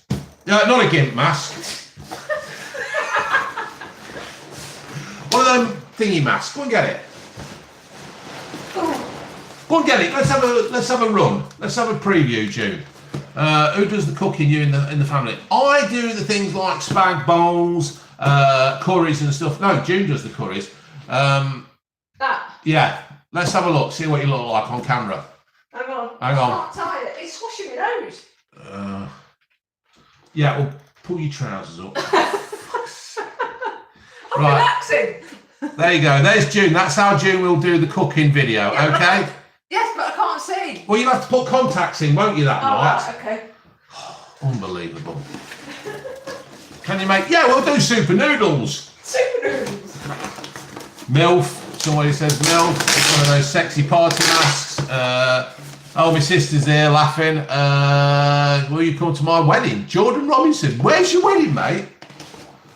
Not a gimp mask. One of them thingy masks. Go and get it. Go and get it. Let's have a run. Let's have a preview, June. Who does the cooking? You in the family? I do the things like spag bowls, curries and stuff. No, June does the curries. Yeah. Let's have a look. See what you look like on camera. Hang on. Hang on. I'm tired. It's squashing my nose. Yeah. Well, pull your trousers up. I'm relaxing. There you go. There's June. That's how June will do the cooking video. Yeah, okay. Yes, but I can't see. Well, you'll have to put contacts in, won't you, that night? Right, okay. Unbelievable. Can you make... Yeah, we'll do super noodles. Super noodles. MILF. Somebody says MILF. It's one of those sexy party masks. Oh, my sister's here laughing. Will you come to my wedding? Jordan Robinson. Where's your wedding, mate?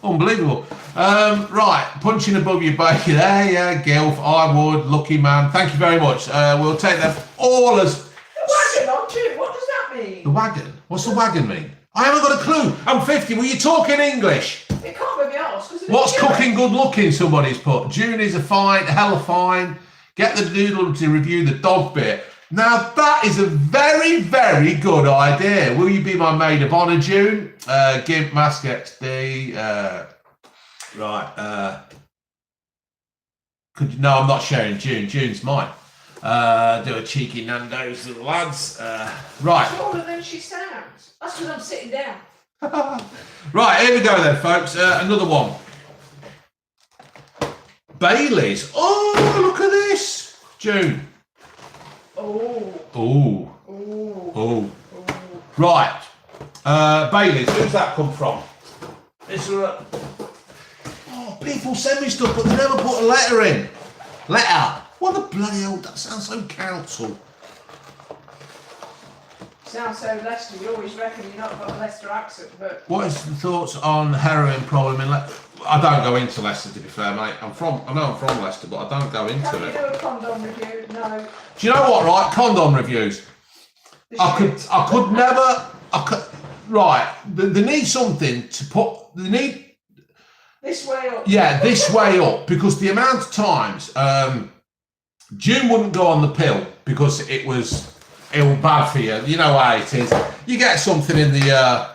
Unbelievable. Right, punching above your bacon. Yeah, Gilf, I would, lucky man. Thank you very much. We'll take them all as... The wagon on too, what does that mean? The wagon? What's the wagon mean? I haven't got a clue. I'm 50. Were you talking English? It can't be asked. What's cooking good looking, somebody's put? June is a fine, hella fine. Get the noodle to review the dog bit. Now, that is a very, very good idea. Will you be my maid of honour, June? Gimp Mask XD. Right. No, I'm not sharing June. June's mine. Do a cheeky Nando's to the lads. Right. Taller than she sounds. That's because I'm sitting down. Right, here we go then, folks. Another one. Bailey's. Oh, look at this. June. Oh. Oh. Oh. Oh. Right. Bailey's. Who's that come from? It's oh, people send me stuff, but they never put a letter in. Letter. What the bloody hell? That sounds so council. Sounds so Leicester. You always reckon you're not got a Leicester accent, but... What is the thoughts on heroin problem in Leicester? I don't go into Leicester, to be fair, mate. I know I'm from Leicester, but I don't go into Can it. you do a condom review? No. Do you know what, right? Condom reviews. I could never... Right. They need something to put... They need... This way up. Yeah, this way up. Because the amount of times... June wouldn't go on the pill because it was bad for you. You know how it is. You get something in the...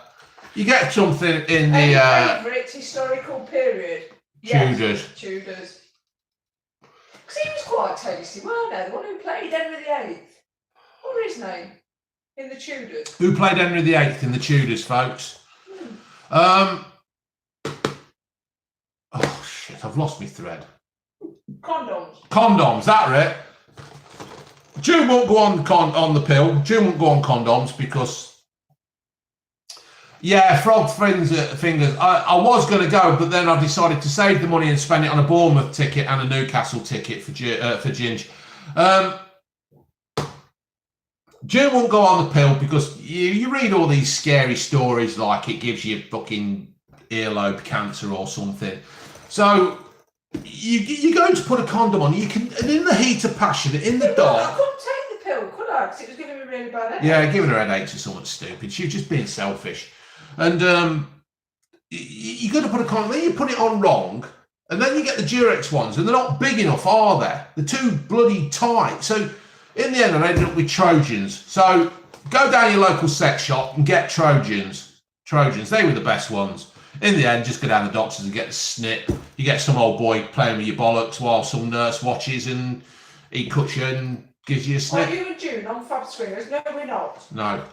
favourite historical period? Tudors. Yes, Tudors. Because he was quite tasty, weren't they? The one who played Henry VIII. What was his name? In the Tudors. Who played Henry VIII in the Tudors, folks? Oh, shit, I've lost my thread. Condoms, that right? June won't go on the pill. June won't go on condoms because... Yeah, frog fingers. I was going to go, but then I decided to save the money and spend it on a Bournemouth ticket and a Newcastle ticket for Ginge. June won't go on the pill because you read all these scary stories like it gives you fucking earlobe cancer or something. So you're going to put a condom on. You can, and in the heat of passion, in the dark. I couldn't take the pill, could because it was giving me really bad headaches. Yeah, giving her headaches or something stupid. She was just being selfish. And you got to put a condom, then you put it on wrong, and then you get the Durex ones, and they're not big enough, are they? They're too bloody tight. So in the end, I ended up with Trojans. So go down your local sex shop and get Trojans. Trojans, they were the best ones. In the end, just go down the doctors and get the snip. You get some old boy playing with your bollocks while some nurse watches, and he cuts you and gives you a snip. Are you and June on Fab Swingers? No, we're not. No.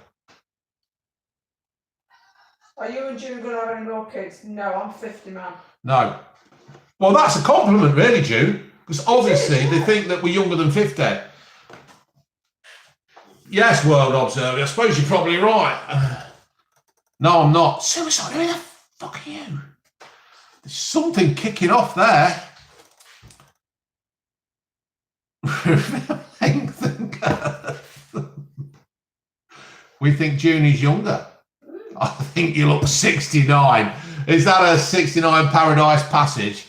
Are you and June going to have any more kids? No, I'm 50, man. No. Well, that's a compliment, really, June, because obviously they think that we're younger than 50. Yes, World Observer, I suppose you're probably right. No, I'm not. Suicide, who the fuck are you? There's something kicking off there. Length and girth. We think June is younger. I think you look 69. Is that a 69 Paradise Passage?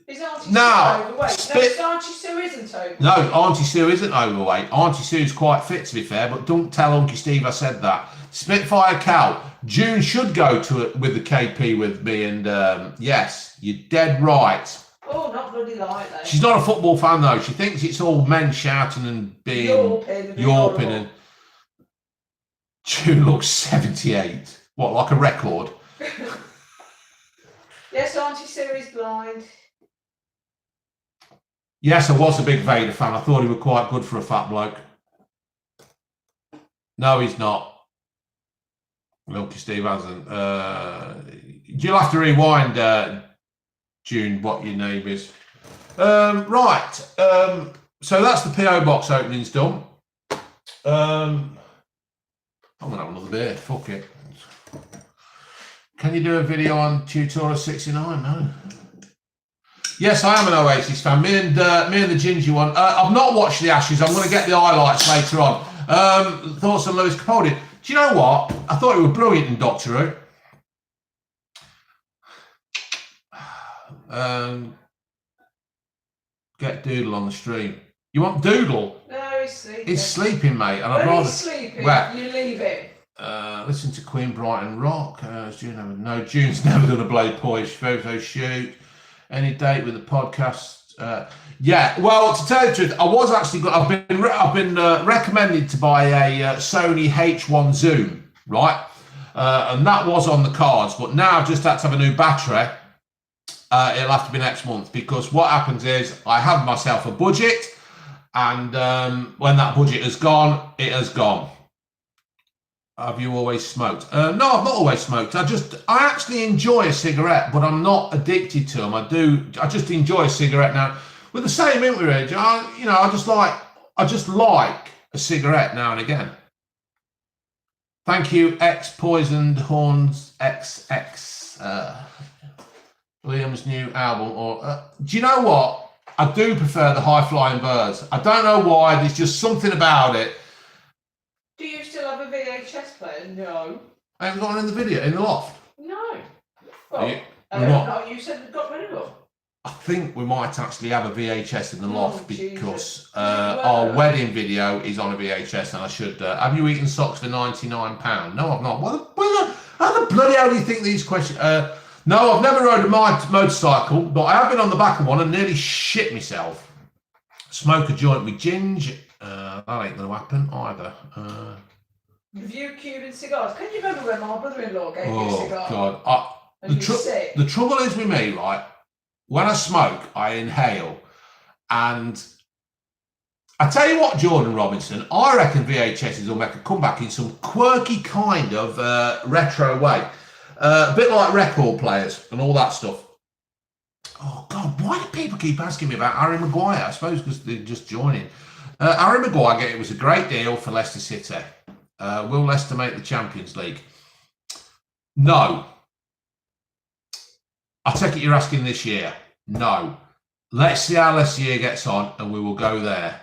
Is Auntie Sue overweight? No, Auntie Sue isn't overweight. No, Auntie Sue isn't overweight. Auntie Sue's quite fit, to be fair, but don't tell Uncle Steve I said that. Spitfire Cow. June should go to it with the KP with me, and yes, you're dead right. Oh, not bloody like that. She's not a football fan, though. She thinks it's all men shouting and being yawping and June looks 78. What, like a record? Yes, Auntie Sue is blind. Yes, I was a big Vader fan. I thought he was quite good for a fat bloke. No, he's not. Milky Steve hasn't. You'll have to rewind, June, what your name is. Right. So that's the PO box opening's done. I'm going to have another beer. Fuck it. Can you do a video on Tutora 69? No. Yes, I am an Oasis fan. Me and the Ginger one. I've not watched the Ashes. I'm going to get the highlights later on. Thoughts on Lewis Capaldi. Do you know what? I thought he was brilliant in Doctor Who. Get Doodle on the stream. You want Doodle? No, he's sleeping. He's sleeping, mate. And when he's sleeping, you leave him. Listen to Queen Brighton Rock. No, June's never done a Blade Polish photo shoot. Any date with the podcast? Yeah. Well, to tell you the truth, I was actually. I've been recommended to buy a Sony H1 Zoom, right? And that was on the cards, but now I've just had to have a new battery. It'll have to be next month, because what happens is I have myself a budget, and when that budget has gone, it has gone. Have you always smoked? No, I've not always smoked. I actually enjoy a cigarette, but I'm not addicted to them. I just enjoy a cigarette now. With the same interage, I just like a cigarette now and again. Thank you, Poisoned Horns XX. Liam's new album. Do you know what? I do prefer the High Flying Birds. I don't know why. There's just something about it. Do you still have a VHS player? No. I haven't got one in the video, in the loft. No. Well, you said you got rid of them. I think we might actually have a VHS in the loft, because our wedding video is on a VHS, and I should. Have you eaten socks for £99? No, I've not. How the bloody hell do you think these questions? No, I've never rode a motorcycle, but I have been on the back of one and nearly shit myself. Smoke a joint with Ginge. That ain't going to happen either. Review Cuban cigars. Can you remember when my brother-in-law gave me a cigar? Oh, God. The trouble is with me, right? When I smoke, I inhale. And I tell you what, Jordan Robinson, I reckon VHSs will make a comeback in some quirky kind of retro way. A bit like record players and all that stuff. Oh, God, why do people keep asking me about Harry Maguire? I suppose because they're just joining. Harry Maguire, it was a great deal for Leicester City. Will Leicester make the Champions League? No. I take it you're asking this year. No. Let's see how this year gets on, and we will go there.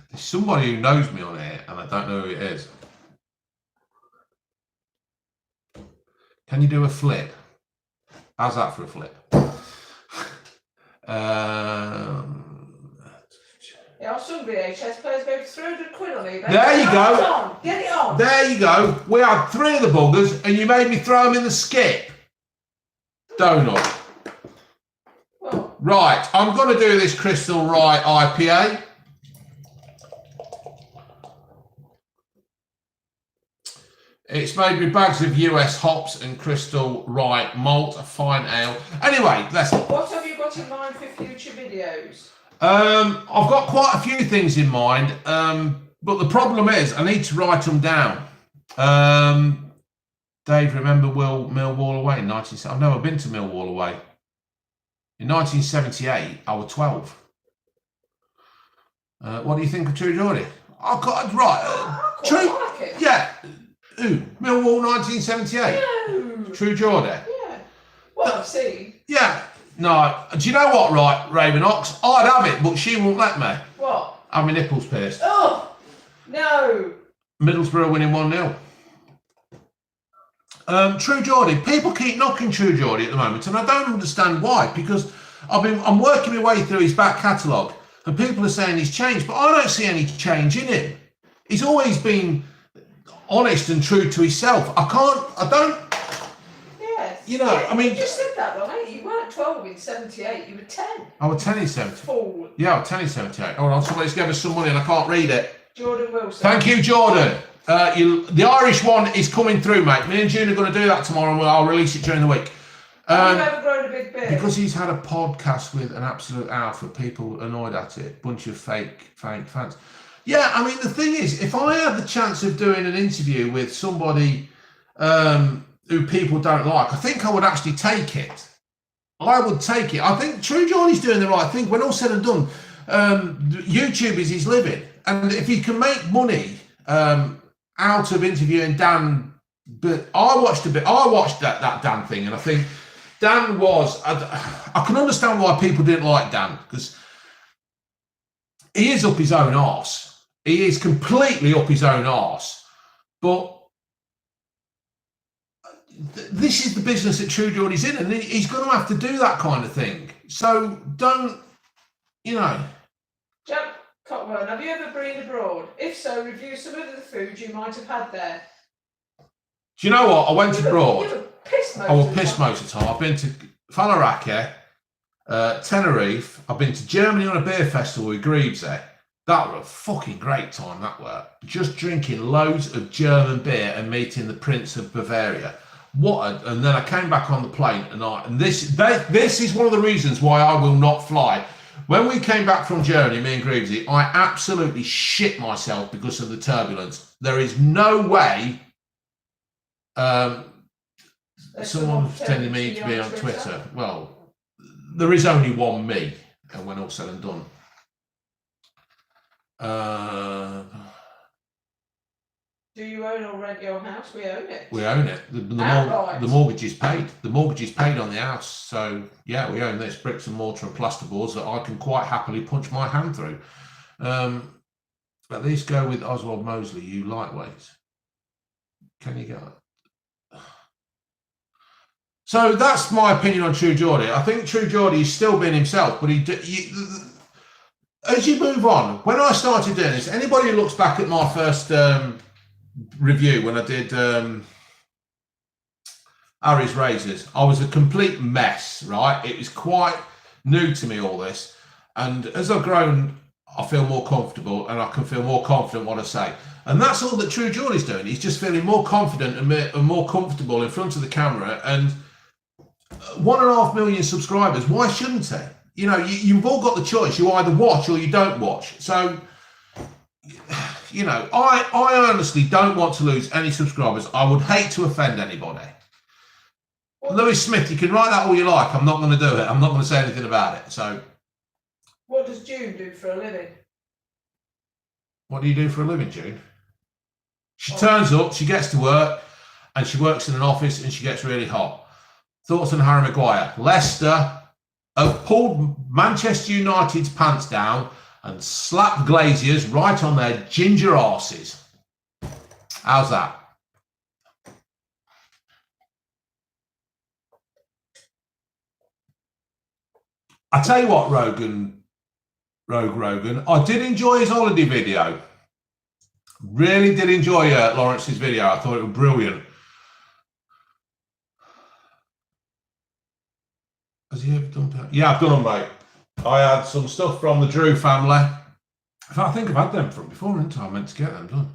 There's somebody who knows me on here, and I don't know who it is. Can you do a flip? How's that for a flip? Yeah, some VHS players go for 300 quid on eBay. There you go. Get it on. Get it on. There you go. We had 3 of the buggers, and you made me throw them in the skip. Donut. Well, Right, I'm going to do this Crystal Rye IPA. It's made with bags of US hops and Crystal Rye malt, a fine ale. Anyway, let's... What have you got in mind for future videos? I've got quite a few things in mind, but the problem is I need to write them down. Dave, remember Millwall away in 1970? I've never been to Millwall away. In 1978, I was 12. What do you think of True Geordie? I got right. True. I like it. Yeah. Who? Millwall 1978. No. True Geordie. Yeah. Well, I've seen. Yeah. No. Do you know what? Right, Raven Ox. I'd have it, but she won't let me. What? Have my nipples pierced. Oh no. Middlesbrough winning 1-0. True Geordie. People keep knocking True Geordie at the moment, and I don't understand why. Because I'm working my way through his back catalogue, and people are saying he's changed, but I don't see any change in him. He's always been honest and true to himself. I don't. Yes. You know, Yeah, I mean, you just said that, right? You weren't 12 in 78. You were 10. I was 10 in 70. Fool. Yeah, I was 10 in 78. Hold on, somebody's gave us some money and I can't read it. Jordan Wilson. Thank you, Jordan. The Irish one is coming through, mate. Me and June are going to do that tomorrow, and I'll release it during the week. Have you ever grown a big beard? Because he's had a podcast with an absolute alpha, people annoyed at it, bunch of fake fans. Yeah, I mean, the thing is, if I had the chance of doing an interview with somebody who people don't like, I think I would actually take it. I would take it. I think True Geordie's doing the right thing. When all said and done, YouTube is his living. And if he can make money out of interviewing Dan, but I watched that Dan thing, and I think Dan was, I can understand why people didn't like Dan, because he is up his own arse. He is completely up his own arse. But this is the business that True Geordie's in, and he's going to have to do that kind of thing. So don't, you know. Jack Cockburn, have you ever been abroad? If so, review some of the food you might have had there. Do you know what? I went abroad. You were pissed most I was of the pissed time. most of the time. I've been to Falaraka, Tenerife. I've been to Germany on a beer festival with Greavesy. That was a fucking great time, that were. Just drinking loads of German beer and meeting the Prince of Bavaria. And then I came back on the plane, and this is one of the reasons why I will not fly. When we came back from Germany, me and Greavesy, I absolutely shit myself because of the turbulence. There is no way someone's telling me to be on Twitter. Well, there is only one me, and when all said and done. Do you own or rent your house? We own it. We own it. The mortgage is paid. The mortgage is paid on the house. So yeah, we own this, bricks and mortar and plasterboards that I can quite happily punch my hand through. At least go with Oswald Mosley, you lightweights. Can you get it? So that's my opinion on True Geordie. I think True Geordie is still being himself, but as you move on, when I started doing this, anybody who looks back at my first review when I did Harry's Razors, I was a complete mess, right? It was quite new to me, all this. And as I've grown, I feel more comfortable and I can feel more confident what I say. And that's all that True Geordie's doing. He's just feeling more confident and more comfortable in front of the camera. And 1.5 million subscribers, why shouldn't he? You know, you've all got the choice. You either watch or you don't watch. So, you know, I honestly don't want to lose any subscribers. I would hate to offend anybody. Lewis Smith, you can write that all you like. I'm not going to do it. I'm not going to say anything about it. So, what does June do for a living? What do you do for a living, June? She turns up, she gets to work, and she works in an office, and she gets really hot. Thoughts on Harry Maguire? Leicester have pulled Manchester United's pants down and slapped Glaziers right on their ginger arses. How's that? I tell you what, Rogan Rogue Rogan. I did enjoy his holiday video. Really did enjoy Lawrence's video. I thought it was brilliant. Has he ever done that? Yeah, I've done them, mate. I had some stuff from the Drew family. I think I've had them from before, haven't I? I meant to get them done.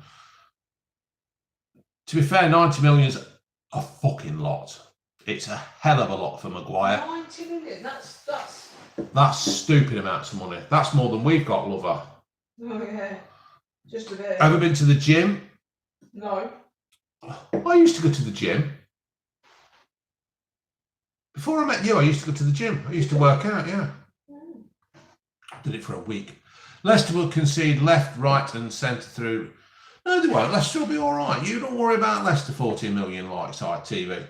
To be fair, 90 million's a fucking lot. It's a hell of a lot for Maguire. 90 million, That's stupid amounts of money. That's more than we've got, lover. Oh yeah, just a bit. Ever been to the gym? No. I used to go to the gym. Before I met you, I used to go to the gym. I used to work out, yeah. Did it for a week. Leicester will concede left, right and centre through. No, they won't. Leicester will be all right. You don't worry about Leicester 14 million light side TV.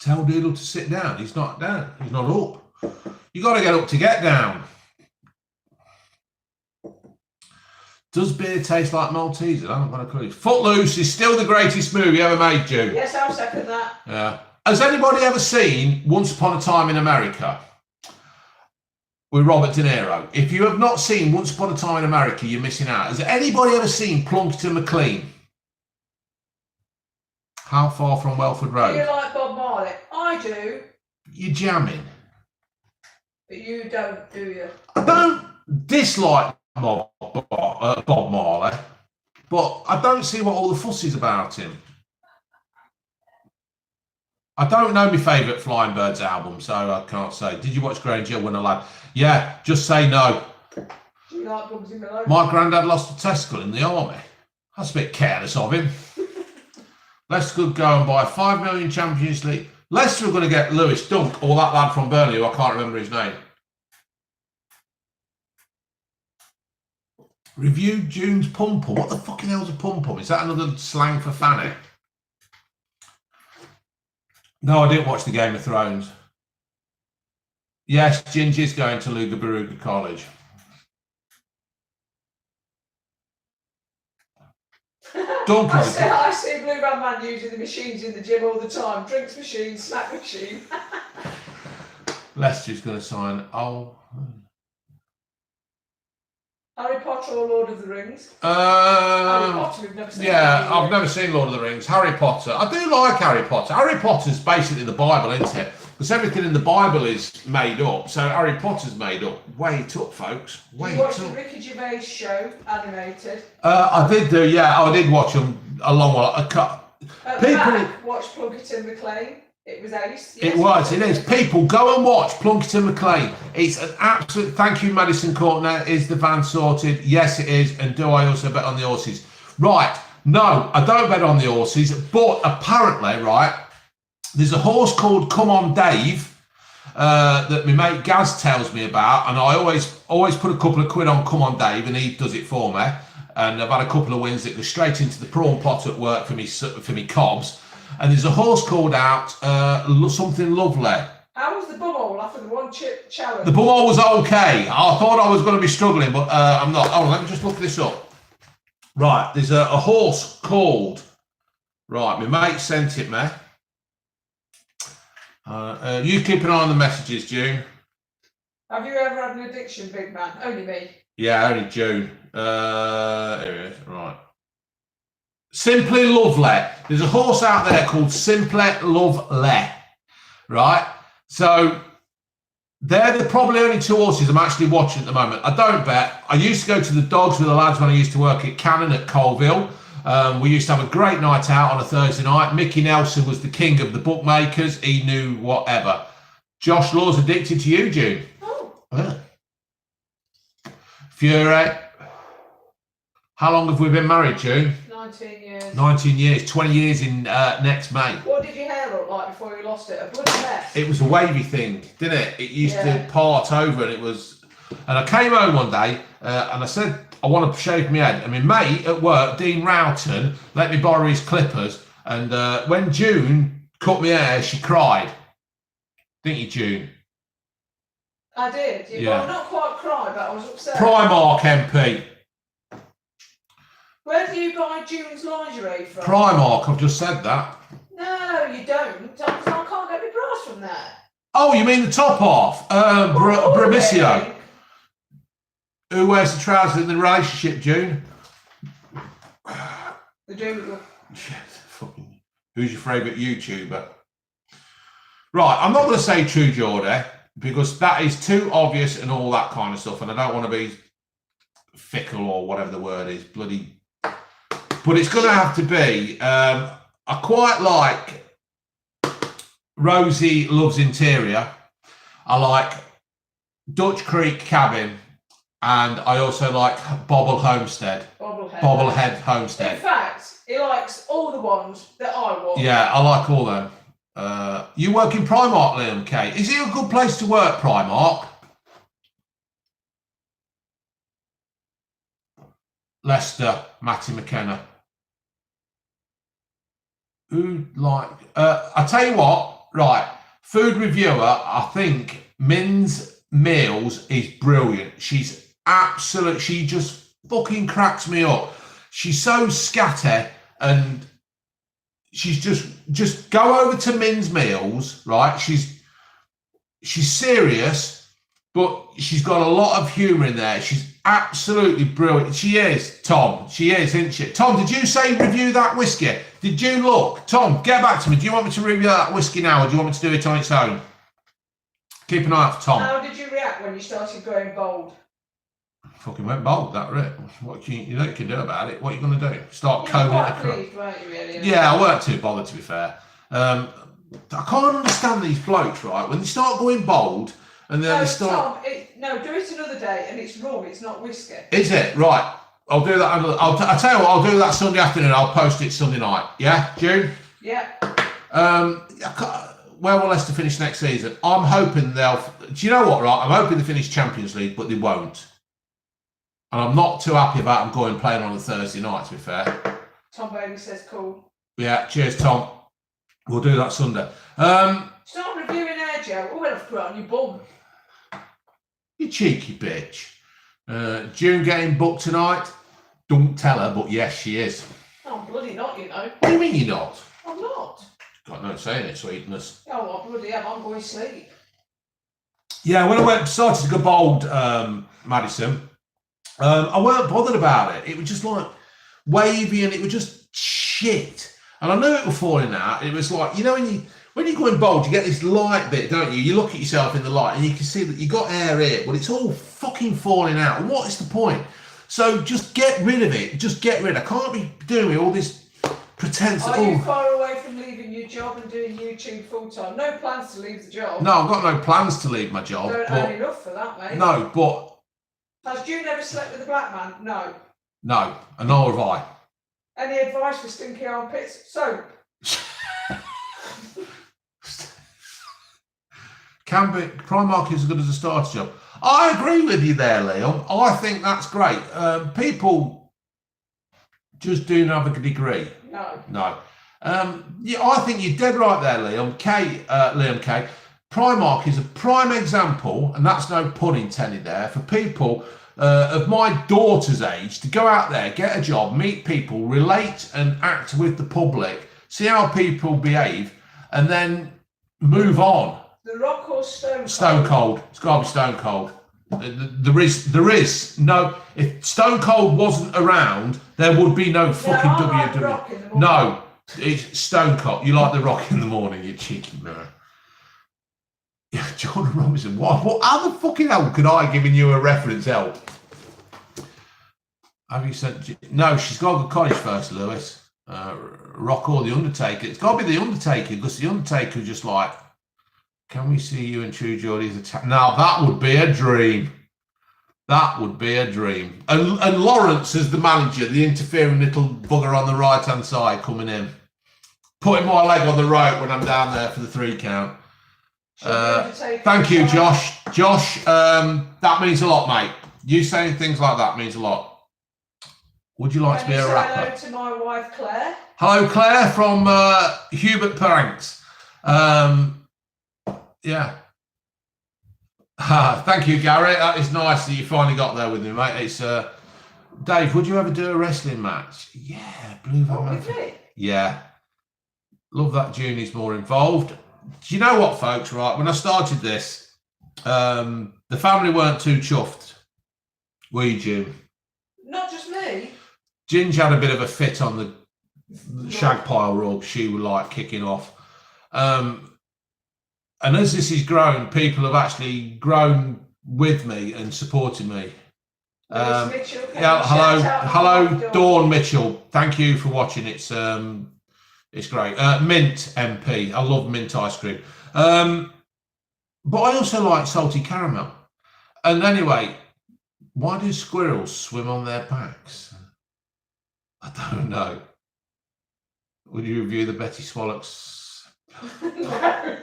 Tell Doodle to sit down. He's not down. He's not up. You got to get up to get down. Does beer taste like Maltesers? I haven't got a clue. Footloose is still the greatest movie ever made, June. Yes, I'll second that. Yeah. Has anybody ever seen Once Upon a Time in America with Robert De Niro? If you have not seen Once Upon a Time in America, you're missing out. Has anybody ever seen Plunkett McLean? How far from Welford Road? Do you like Bob Marley? I do. You're jamming. But you don't, do you? I don't dislike Bob Marley, but I don't see what all the fuss is about him. I don't know my favourite Flying Birds album, so I can't say. Did you watch Granger when a lad? Yeah, just say no. Do you like Bugsy Malone? My granddad lost a testicle in the army. That's a bit careless of him. Leicester could go and buy 5 million Champions League. Leicester are going to get Lewis Dunk, or that lad from Burnley, who I can't remember his name. Review June's pum-pum. What the fucking hell's a pum-pum? Is that another slang for fanny? No, I didn't watch the Game of Thrones. Yes, Ginger's going to Luga Baruga College. I see Blue Band Man using the machines in the gym all the time. Drinks machine, snack machine. Leicester's going to sign. Oh. Harry Potter or Lord of the Rings? Harry Potter, we've never seen. Yeah, I've never seen Lord of the Rings. Harry Potter. I do like Harry Potter. Harry Potter's basically the Bible, isn't it? Because everything in the Bible is made up. So Harry Potter's made up. Wait up, folks. Wait up. Did you watch the Ricky Gervais show, animated? I did do, yeah. I did watch them a long while. Watch Plunkett McLean. It was ace. Yes, it is. People, go and watch Plunkett McLean. It's an absolute... Thank you, Madison Courtney. Is the van sorted? Yes, it is. And do I also bet on the horses? Right. No, I don't bet on the horses. But apparently, right, there's a horse called Come On Dave that my mate Gaz tells me about. And I always put a couple of quid on Come On Dave and he does it for me. And I've had a couple of wins that go straight into the prawn pot at work for me cobs. And there's a horse called out something lovely. How was the bumhole after the one chip challenge? The bumhole was okay. I thought I was going to be struggling, but I'm not. Oh, let me just look this up. Right, there's a horse called... Right, my mate sent it me. You keep an eye on the messages, June. Have you ever had an addiction, big man? Only me. Yeah, only June. Here it is. Right. Simply Lovely. There's a horse out there called Simply Lovely, right? So they're the probably only two horses I'm actually watching at the moment. I don't bet. I used to go to the dogs with the lads when I used to work at Cannon at Colville. We used to have a great night out on a Thursday night. Mickey Nelson was the king of the bookmakers. He knew whatever. Josh Law's addicted to you, June. Oh. Fury. How long have we been married, June? 19 years. 19 years, 20 years in next May. What did your hair look like before you lost it? A bloody mess. It was a wavy thing, didn't it? It used to part over and it was... And I came home one day and I said, I want to shave my head. And my mate at work, Dean Rowton, let me borrow his clippers. And when June cut my hair, she cried. Didn't you, June? I did. Well, not quite cry, but I was upset. Primark MP. Where do you buy June's lingerie from? Primark, I've just said that. No, you don't. I can't get my bras from there. Oh, you mean the top half? Bramicio. Who wears the trousers in the relationship, June? The June. Fucking. Who's your favourite YouTuber? Right, I'm not going to say True Geordie because that is too obvious and all that kind of stuff, and I don't want to be fickle or whatever the word is, bloody. But it's going to have to be. I quite like Rosie Loves Interior. I like Dutch Creek Cabin, and I also like Bobblehead Homestead. In fact, he likes all the ones that I want. Yeah, I like all them. You work in Primark, Liam K. Is it a good place to work, Primark? Leicester, Matty McKenna. Who like? I tell you what, right? Food reviewer, I think Min's Meals is brilliant. She's absolute. She just fucking cracks me up. She's so scatty and she's just go over to Min's Meals, right? She's serious, but she's got a lot of humour in there. She's absolutely brilliant. She is, Tom. She is, isn't she? Tom, did you say review that whiskey? Did you look? Tom, get back to me. Do you want me to review that whiskey now or do you want me to do it on its own? Keep an eye out for Tom. How did you react when you started going bold? Fucking went bold, that right? What can you know you can do about it? What are you going to do? Start combing it across? Pleased, weren't you, really? Yeah, I weren't too bothered, to be fair. I can't understand these blokes, right? When they start going bold and then they start... Tom, do it another day and it's rum, it's not whiskey. Is it? Right. I'll do that. I'll tell you what, I'll do that Sunday afternoon. I'll post it Sunday night. Yeah, June? Yeah. Where will Leicester finish next season? I'm hoping they'll... Do you know what, right? I'm hoping they finish Champions League, but they won't. And I'm not too happy about them going playing on a Thursday night, to be fair. Tom Bailey says cool. Yeah, cheers, Tom. We'll do that Sunday. Start reviewing air, Joe. Oh, well, I've put it on your bum. You cheeky bitch. June getting booked tonight. Don't tell her, but yes, she is. I'm bloody not, you know. What do you mean you're not? I'm not. Got no saying it, sweetness. Oh, I bloody am. I'm going to sleep. Yeah, when I started to go bold, Madison, I weren't bothered about it. It was just like wavy and it was just shit. And I knew it was falling out. It was like, you know, when you're going bold, you get this light bit, don't you? You look at yourself in the light and you can see that you got hair here, but it's all fucking falling out. And what is the point? So just get rid of it. Just get rid. I can't be doing all this pretense. Are you far away from leaving your job and doing YouTube full time? No plans to leave the job. No, I've got no plans to leave my job. Don't earn enough for that, mate. No, but... Has June ever slept with a black man? No. No, and nor have I. Any advice for stinky armpits? Soap. Primark is as good as a starter job. I agree with you there, Liam. I think that's great. People just do not have a degree. No. Yeah, I think you're dead right there, Liam. Liam K. Primark is a prime example, and that's no pun intended there, for people of my daughter's age to go out there, get a job, meet people, relate and act with the public, see how people behave, and then move on. The Rock or Stone Cold? Stone Cold. It's got to be Stone Cold. There is no... If Stone Cold wasn't around, there would be no fucking WWE. No, it's Stone Cold. You like the Rock in the morning, you cheeky man. Yeah, John Robinson. What? How the fucking hell could I giving you a reference help? Have you sent... No, she's got to go to college first, Lewis. Rock or The Undertaker. It's got to be The Undertaker, because The Undertaker just like... Can we see you and True Geordie's attack? Now, that would be a dream. That would be a dream. And Lawrence as the manager, the interfering little bugger on the right-hand side coming in. Putting my leg on the rope when I'm down there for the 3 count. Thank you, Josh. Josh, that means a lot, mate. You saying things like that means a lot. Would you like to be a rapper? Hello to my wife, Claire. Hello, Claire, from Hubert Pranks. Yeah. Thank you, Gary. That is nice that you finally got there with me, mate. It's Dave, would you ever do a wrestling match? Yeah, Blue Van. With me? Yeah. Love that Junie's more involved. do you know what, folks? Right, when I started this, the family weren't too chuffed. Were you, Jim? Not just me. Ginge had a bit of a fit on the shag pile rug. She was like kicking off. And as this has grown, people have actually grown with me and supported me. Mitchell, yeah, hello, Dawn Mitchell. Thank you for watching. It's great. Mint MP. I love mint ice cream. But I also like salty caramel. And anyway, why do squirrels swim on their backs? I don't know. Would you review the Betty Swallocks? No.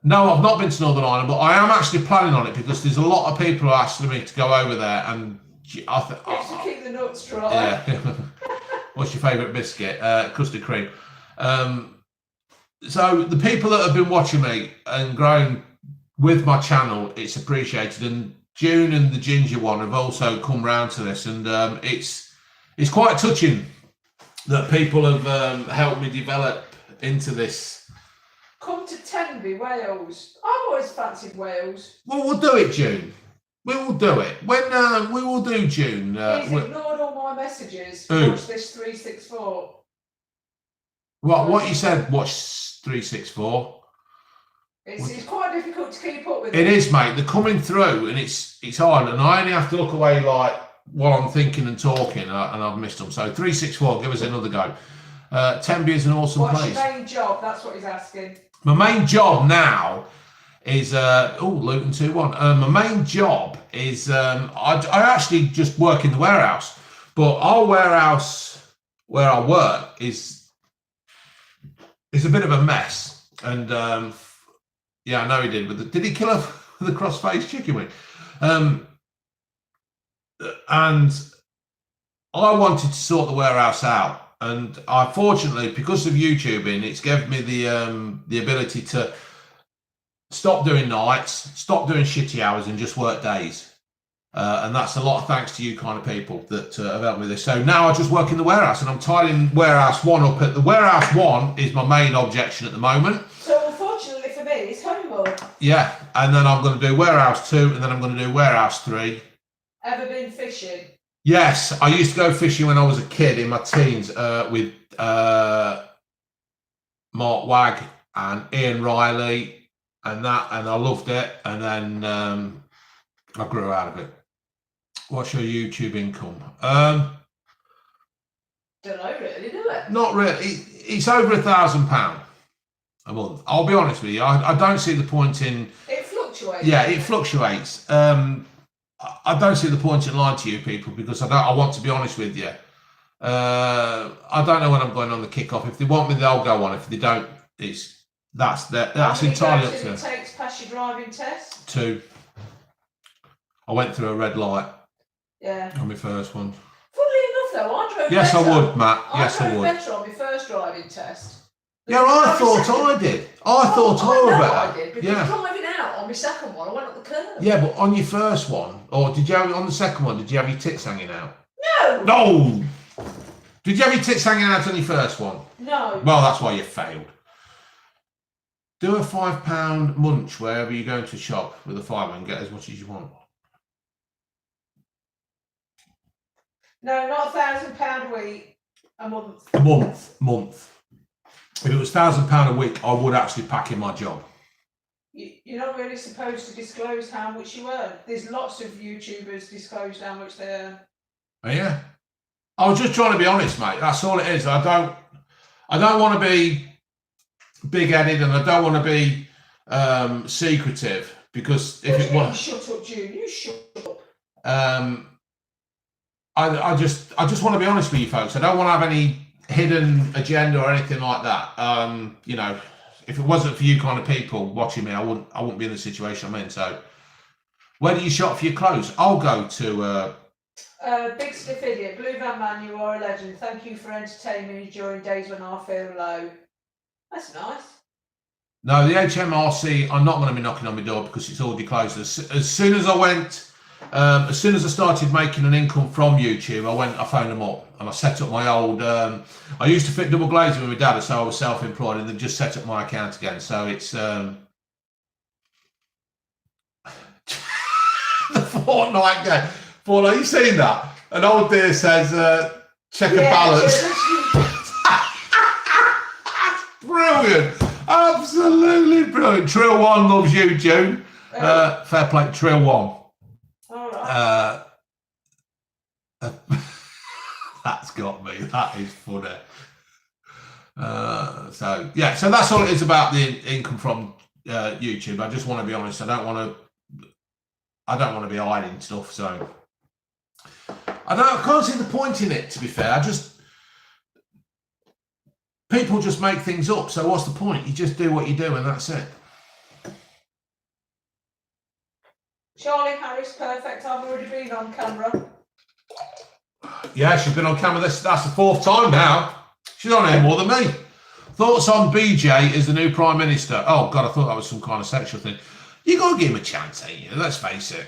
No, I've not been to Northern Ireland, but I am actually planning on it because there's a lot of people who are asking me to go over there, and I think to keep the nuts dry. Yeah. What's your favourite biscuit? Custard cream. So the people that have been watching me and growing with my channel, it's appreciated. And June and the Ginger one have also come round to this, and it's quite touching that people have helped me develop into this. Come to Tenby, Wales. I've always fancied Wales. Well, we'll do it, June. We will do it. When we will do June. He's ignored all my messages. Who? Watch this 364. What you said? Watch 364. It's quite difficult to keep up with. It is, mate. They're coming through, and it's hard. And I only have to look away like while I'm thinking and talking, and I've missed them. So 364. Give us another go. Tenby is an awesome place. What's your main job? That's what he's asking. My main job now is Luton 2-1. My main job is I actually just work in the warehouse, but our warehouse where I work is a bit of a mess. And yeah, I know he did. But did he kill her with a cross-faced chicken wing? And I wanted to sort the warehouse out. And I, fortunately, because of YouTubing, it's given me the ability to stop doing nights, stop doing shitty hours, and just work days. And that's a lot of thanks to you kind of people that have helped me with this. So now I just work in the warehouse, and I'm tidying warehouse 1 up. At the warehouse 1 is my main objection at the moment. So unfortunately for me, it's homework. Yeah, and then I'm going to do warehouse 2, and then I'm going to do warehouse 3. Ever been fishing? Yes, I used to go fishing when I was a kid in my teens with Mark Wagg and Ian Riley and I loved it. And then I grew out of it. What's your YouTube income? Don't know really, do it? Not really. It's over £1,000 a month. I'll be honest with you. I don't see the point in. It fluctuates. Yeah, it fluctuates. I don't see the point in lying to you people because I want to be honest with you. I don't know when I'm going on the kick-off. If they want me, they'll go on. If they don't, that's entirely up to them. It takes past your driving test? 2. I went through a red light. Yeah. On my first one. Funnily enough, though, I drove. Yes, better. I would, Matt. Yes, I would. better on my first driving test. Yeah, I thought I did. I thought I was better. I did because driving out on my second one, I went up the curb. Yeah, but on your first one, or did you have on the second one? Did you have your tits hanging out? No. No. Did you have your tits hanging out on your first one? No. Well, that's why you failed. Do a £5 munch wherever you go to shop with a fiver and get as much as you want. No, not £1,000 a week. A month. A month. If it was £1,000 a week, I would actually pack in my job. You're not really supposed to disclose how much you earn. There's lots of YouTubers disclose how much they earn. Oh, yeah. I was just trying to be honest, mate. That's all it is. I don't want to be big-headed, and I don't want to be secretive because if it was. Shut up, June. You shut up. I just want to be honest with you folks. I don't want to have any hidden agenda or anything like that. You know, if it wasn't for you kind of people watching me, I wouldn't be in the situation I'm in. So, where do you shop for your clothes? I'll go to. Big Stiff Idiot, Blue Van Man, you are a legend. Thank you for entertaining me during days when I feel low. That's nice. No, the HMRC, I'm not going to be knocking on my door because it's already closed. As soon as I went As soon as I started making an income from YouTube, I phoned them up and I set up my old. I used to fit double glazing with my dad, so I was self-employed, and then just set up my account again. So it's the fortnight game. Fortnite, you seen that? An old dear says, check a balance. Brilliant. Absolutely brilliant. Trill 1 loves you, June. Fair play, Trill 1. All right. That's got me. That is funny. So that's all it is about the income from YouTube. I just want to be honest. I don't want to be hiding stuff. So I can't see the point in it. To be fair, people just make things up. So what's the point? You just do what you do, and that's it. Charlie Harris, perfect. I've already been on camera. Yeah, she's been on camera. That's the 4th time now. She's on here more than me. Thoughts on BJ as the new Prime Minister? Oh, God, I thought that was some kind of sexual thing. You got to give him a chance, ain't you? Let's face it.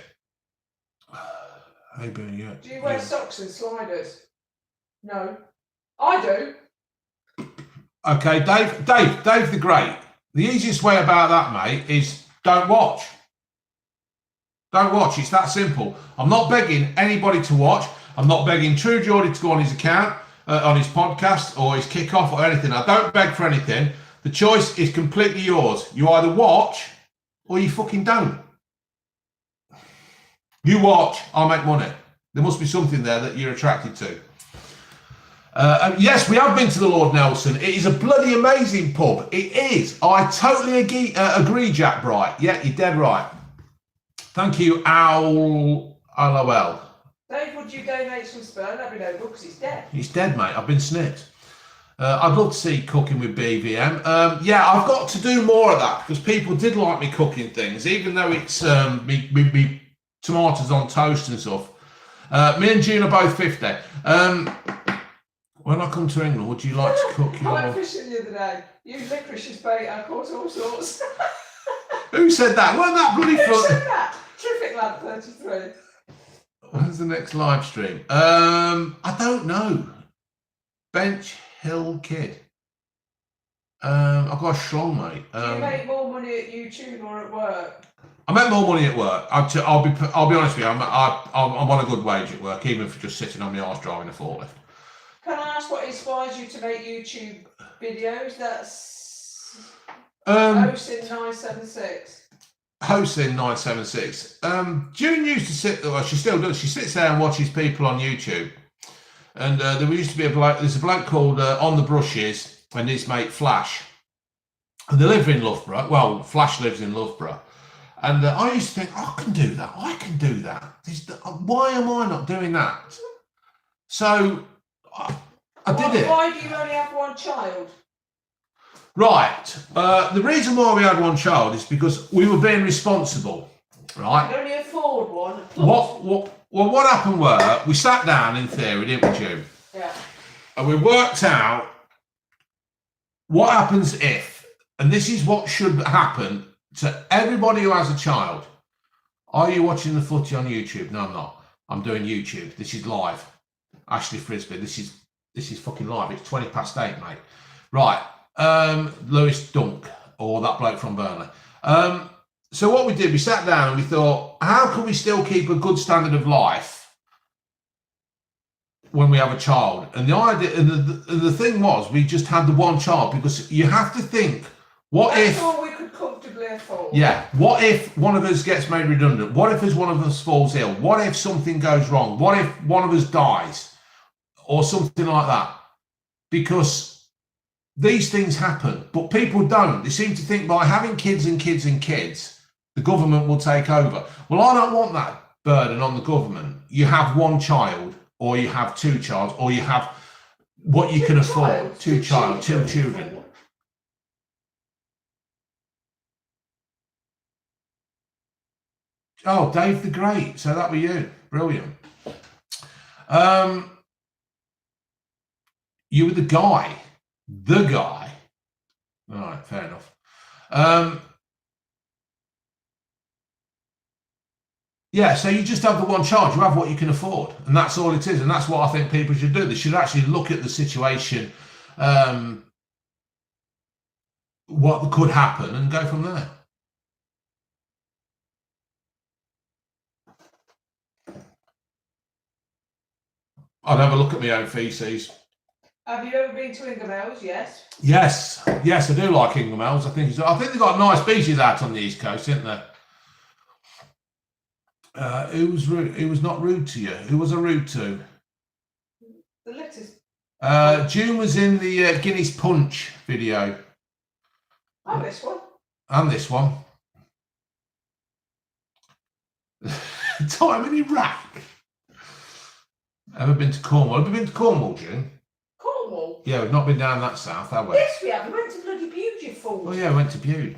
Hey, Ben, yeah. Do you wear socks and sliders? No. I do. Okay, Dave the Great. The easiest way about that, mate, is don't watch. Don't watch. It's that simple. I'm not begging anybody to watch. I'm not begging True Geordie to go on his account, on his podcast or his kickoff or anything. I don't beg for anything. The choice is completely yours. You either watch or you fucking don't. You watch, I'll make money. There must be something there that you're attracted to. Yes, we have been to the Lord Nelson. It is a bloody amazing pub. It is. I totally agree, Jack Bright. Yeah, you're dead right. Thank you, LOL. Dave, would you donate some sperm? That'd be no good because he's dead. He's dead, mate. I've been snipped. I'd love to see cooking with BVM. Yeah, I've got to do more of that because people did like me cooking things, even though it's me tomatoes on toast and stuff. Me and June are both 50. When I come to England, would you like to cook your... I went fishing the other day. Used licorice as bait. I caught all sorts. Who said that? Wasn't that bloody fun? Who said that? Terrific lad, 33. When's the next live stream? I don't know. Bench Hill Kid. I've got a schlong, mate. Do you make more money at YouTube or at work? I make more money at work. I'll be honest with you. I'm on a good wage at work, even for just sitting on my arse driving a forklift. Can I ask what inspires you to make YouTube videos? That's Hosting 976. Hosting 976. June used to sit. Well, she still does. She sits there and watches people on YouTube. And there used to be a bloke. There's a bloke called On the Brushes and his mate Flash. And they live in Loughborough. Well, Flash lives in Loughborough. And I used to think, I can do that. I can do that. Why am I not doing that? So I did it. Why do you only have one child? Right. The reason why we had one child is because we were being responsible. Right. You only afford one. What happened were we sat down in theory, didn't we, June? Yeah. And we worked out what happens if, and this is what should happen to everybody who has a child. Are you watching the footy on YouTube? No, I'm not. I'm doing YouTube. This is live. Ashley Frisbee. This is fucking live. It's 8:20, mate. Right. Lewis Dunk, or that bloke from Burnley. So what we did, we sat down and we thought, how can we still keep a good standard of life when we have a child? And the idea, and the thing was, we just had the one child because you have to think, That's all we could comfortably afford. Yeah. What if one of us gets made redundant? What if one of us falls ill? What if something goes wrong? What if one of us dies? Or something like that? Because these things happen, but people don't. They seem to think by having kids and kids and kids, the government will take over. Well, I don't want that burden on the government. You have one child, or you have two children, or you have what you can afford. Two children. Oh, Dave the Great. So that were you. Brilliant. You were the guy. The guy. All right, fair enough. Yeah, so you just have the one charge. You have what you can afford, and that's all it is. And that's what I think people should do. They should actually look at the situation, what could happen, and go from there. I'd have a look at my own feces. Have you ever been to Ingermells? Yes. Yes, yes, I do like Ingermells. I think they've got nice beaches out on the East Coast, isn't there? Who was rude? Who was not rude to you? Who was I rude to? The letters. June was in the Guinness Punch video. Oh, this one. And this one. Time in Iraq. Ever been to Cornwall? Have you been to Cornwall, June? Cornwall? Yeah, we've not been down that south, have we? Yes, we have. We went to bloody Bude, you fool. Oh yeah, we went to Bude.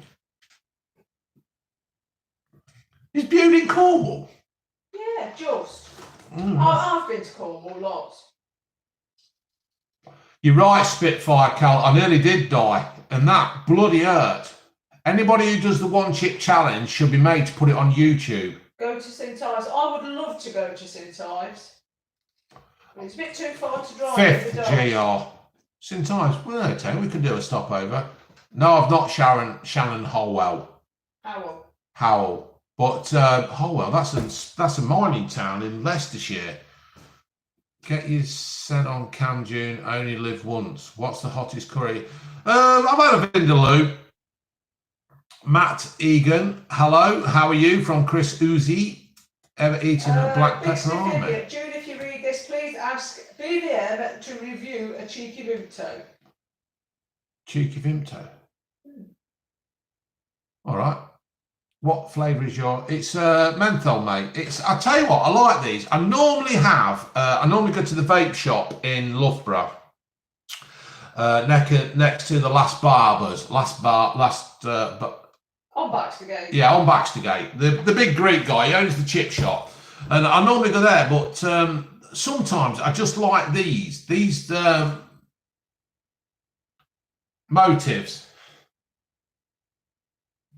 Is Bude in Cornwall? Yeah, just. Mm. I've been to Cornwall lots. You're right, Spitfire Cal. I nearly did die, and that bloody hurt. Anybody who does the one chip challenge should be made to put it on YouTube. Go to St Ives. I would love to go to St Ives. It's a bit too far to drive. Fifth GR. St Ives. Well, okay, we can do a stopover. No, I've not Shannon Holwell. Howell. But Holwell, that's a mining town in Leicestershire. Get you sent on Cam June, only live once. What's the hottest curry? I've had a vindaloo. Matt Egan, hello, how are you? From Chris Uzi. Ever eaten a black pepperoni? June, if you read this, please ask BVM to review a cheeky Vimto. Cheeky Vimto. All right. What flavour is your? It's menthol, mate. I tell you what, I like these. I normally go to the vape shop in Loughborough, next to the Last Barbers, On Baxtergate. Yeah, on Baxtergate. The big Greek guy, he owns the chip shop, and I normally go there. But sometimes I just like these motives.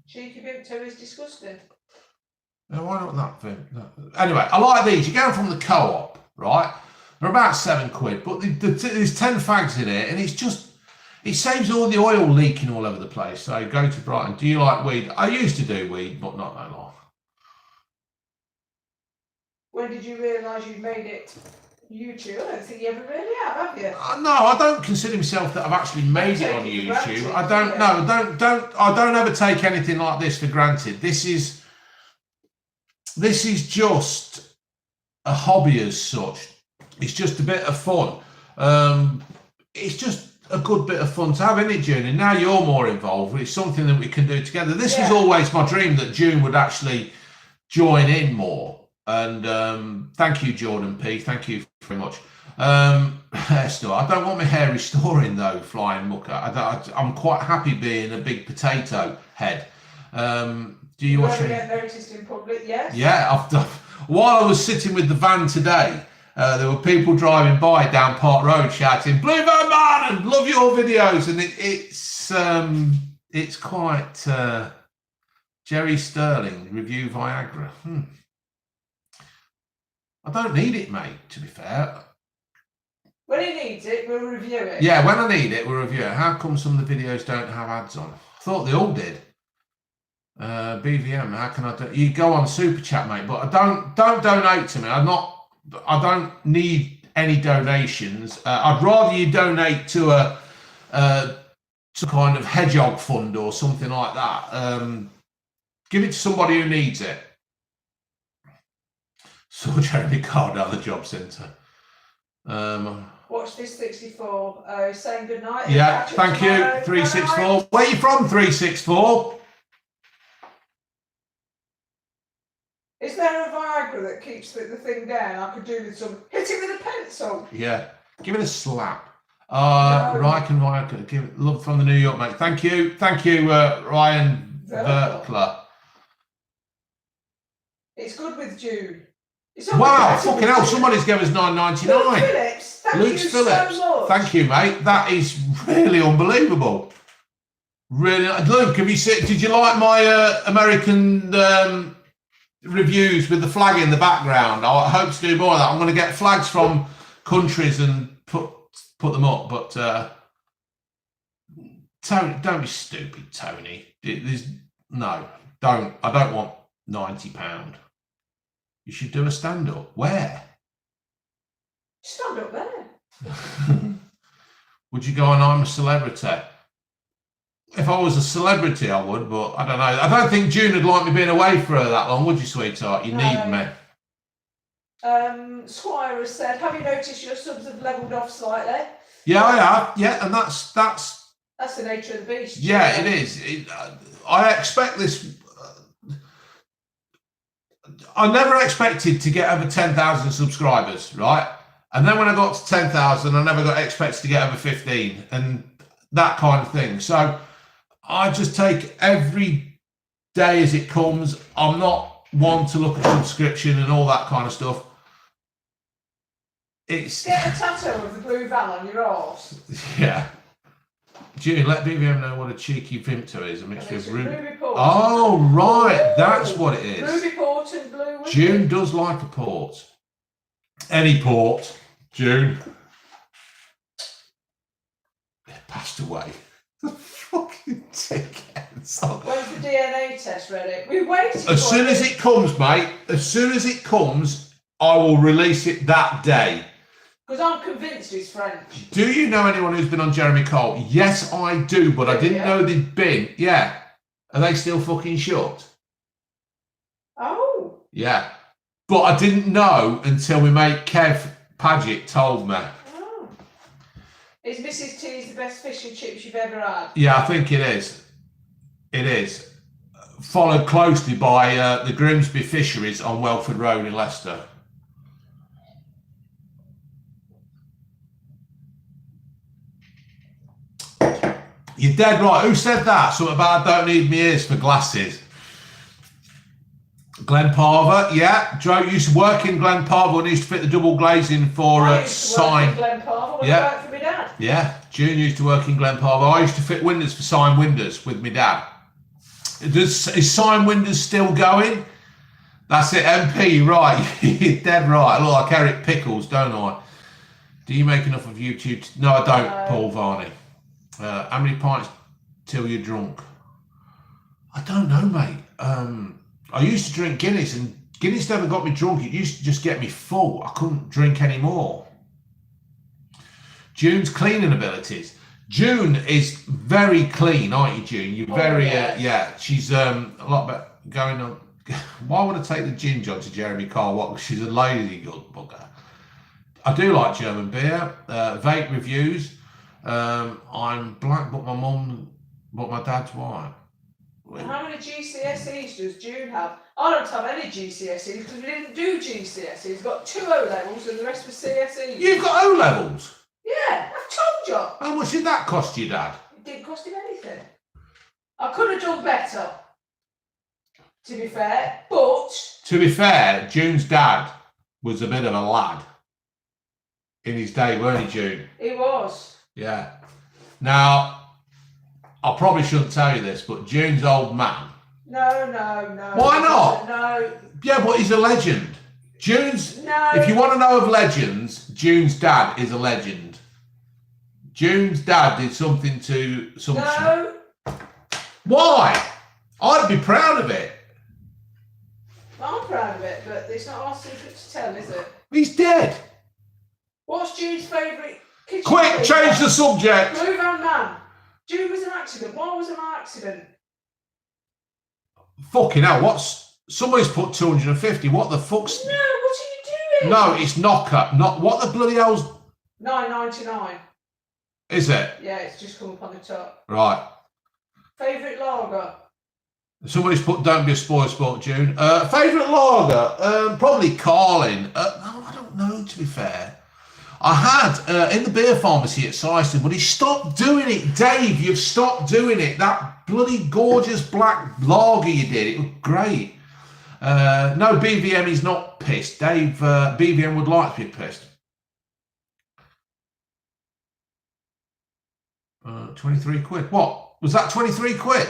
Cheeky Vimto is disgusting. Now, why not that thing? No. Anyway, I like these. You get them from the co-op, right? They're about £7, but there's 10 fags in it, and it saves all the oil leaking all over the place. So go to Brighton. Do you like weed? I used to do weed, but not no more. When did you realise you'd made it YouTube? I don't think you ever really have you? No, I don't consider myself that I've actually made it on YouTube. I don't ever take anything like this for granted. This is just a hobby as such. It's just a bit of fun. It's just a good bit of fun to have in it, June. And now you're more involved. It's something that we can do together. This was always my dream, that June would actually join in more. And thank you, Jordan P. Thank you very much. Hairstyle. I don't want my hair restoring though, Flying Mucker. I'm quite happy being a big potato head. Do you watch it? Get noticed in public? Yes. Yeah. While I was sitting with the van today, there were people driving by down Park Road shouting "Blue Van Man" and "Love your videos," and it's quite Jerry Sterling review Viagra. I don't need it, mate, to be fair. When he needs it, we'll review it. Yeah, when I need it, we'll review it. How come some of the videos don't have ads on? I thought they all did. BVM, how can I do? You go on Super Chat, mate, but don't donate to me. I don't need any donations. I'd rather you donate to some kind of hedgehog fund or something like that. Give it to somebody who needs it. Saw Jeremy Carr down the job centre. Watch this 64. Saying good night. Yeah, thank you. 364. Where are you from, 364? Is there a Viagra that keeps the thing down? I could do with some. Hit it with a pencil. Yeah. Give it a slap. Ryan Viagra. Give it love from the New York, mate. Thank you. Thank you, Ryan Verkler. It's good with June. Wow, fucking hell, somebody's given us $9.99. Luke Phillips, thank you so much. Thank you, mate. That is really unbelievable. Really, Luke, did you like my American reviews with the flag in the background. I hope to do more of that. I'm going to get flags from countries and put them up. But Tony, don't be stupid, Tony. No, don't. I don't want £90. You should do a stand-up. Where? Stand up there. Would you go on I'm a Celebrity? If I was a celebrity, I would, but I don't know. I don't think June would like me being away for her that long, would you, sweetheart? You need me. Squire has said, have you noticed your subs have levelled off slightly? Yeah, I have. Yeah, and that's the nature of the beast. Yeah, it is. I expect this. I never expected to get over 10,000 subscribers, right? And then when I got to 10,000, I never got expected to get over 15 and that kind of thing. So I just take every day as it comes. I'm not one to look at subscription and all that kind of stuff. It's get a tattoo of the blue van on your arse. Yeah. June, let BVM know what a cheeky Vimto is. A mixture of Ruby Port. Oh, right. That's what it is. Ruby Port and blue. June does like a port. Any port. June. Passed away. The fucking tickets. When's the DNA test ready? We're waiting. As soon as it comes, mate. As soon as it comes, I will release it that day. Because I'm convinced he's French. Do you know anyone who's been on Jeremy Cole? Yes, I do, but I didn't know they'd been. Yeah. Are they still fucking shut? Oh. Yeah. But I didn't know until my mate Kev Paget told me. Oh. Is Mrs. T's the best fish and chips you've ever had? Yeah, I think it is. It is. Followed closely by the Grimsby Fisheries on Welford Road in Leicester. You're dead right. Who said that? Something about I don't need my ears for glasses. Glen Parva, yeah. Joe used to work in Glen Parva and used to fit the double glazing for Sign. Glen Parva when yeah. I worked for my dad. Yeah, June used to work in Glen Parva. I used to fit windows for Sign Windows with my dad. Is Sign Windows still going? That's it, MP, right. You're dead right. I look like Eric Pickles, don't I? Do you make enough of YouTube? No, I don't, Paul Varney. How many pints till you're drunk? I don't know, mate. I used to drink Guinness, and Guinness never got me drunk. It used to just get me full. I couldn't drink anymore. June's cleaning abilities. June is very clean, aren't you, June? You're very, yeah. She's a lot better going on. Why would I take the ginger on to Jeremy Carr? What? She's a lazy good bugger. I do like German beer. Vape reviews. I'm black, but my dad's white. How many GCSEs does June have? I don't have any GCSEs because we didn't do GCSEs. We've got 2 O levels and the rest were CSEs. You've got O levels? Yeah, I've told you. How much did that cost you, Dad? It didn't cost him anything. I could have done better, to be fair, but... To be fair, June's dad was a bit of a lad in his day, weren't he, June? He was. Yeah. Now, I probably shouldn't tell you this, but June's old man. No. Why not? No. Yeah, but he's a legend. June's... No. If you want to know of legends, June's dad is a legend. June's dad did something to... No. Why? I'd be proud of it. I'm proud of it, but it's not our secret to tell, is it? He's dead. What's June's favourite kitchen? Quick, change the subject. Blue Van Man. June was an accident. Why was it an accident? Fucking hell, somebody's put 250. What the fuck's... No, what are you doing? No, it's knocker. Not what the bloody hell's... $9.99. Is it? Yeah, it's just come up on the top. Right. Favourite lager? Somebody's put don't be a spoil sport, June. Favourite lager? Probably Carlin. No, I don't know, to be fair. I had in the beer pharmacy at Syston, but he stopped doing it. Dave, you've stopped doing it. That bloody gorgeous black lager you did, it was great. No, BVM is not pissed. Dave, BVM would like to be pissed. 23 quid. What? Was that 23 quid?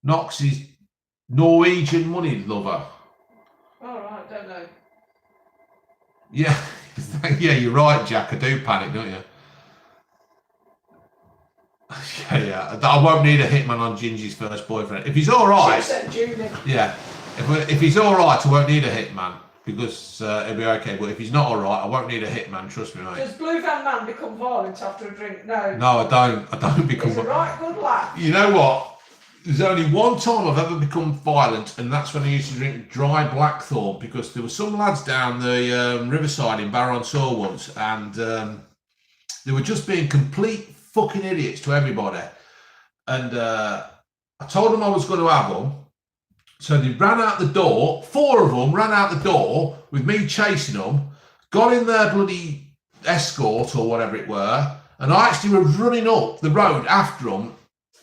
Knox is Norwegian money lover. don't know. Yeah, yeah, you're right, Jack. I do panic, don't you? Yeah. I won't need a hitman on Gingy's first boyfriend. If he's all right, She sent June in. yeah. If he's all right, I won't need a hitman because it'll be okay. But if he's not all right, I won't need a hitman. Trust me, mate. Does Blue Van Man become violent after a drink? No. No, I don't. I don't become. He's a right good lad. You know what? There's only one time I've ever become violent, and that's when I used to drink dry Blackthorn because there were some lads down the riverside in Barron-Saw once, and they were just being complete fucking idiots to everybody. And I told them I was going to have them, so they ran out the door. 4 of them ran out the door with me chasing them, got in their bloody Escort or whatever it were, and I actually was running up the road after them,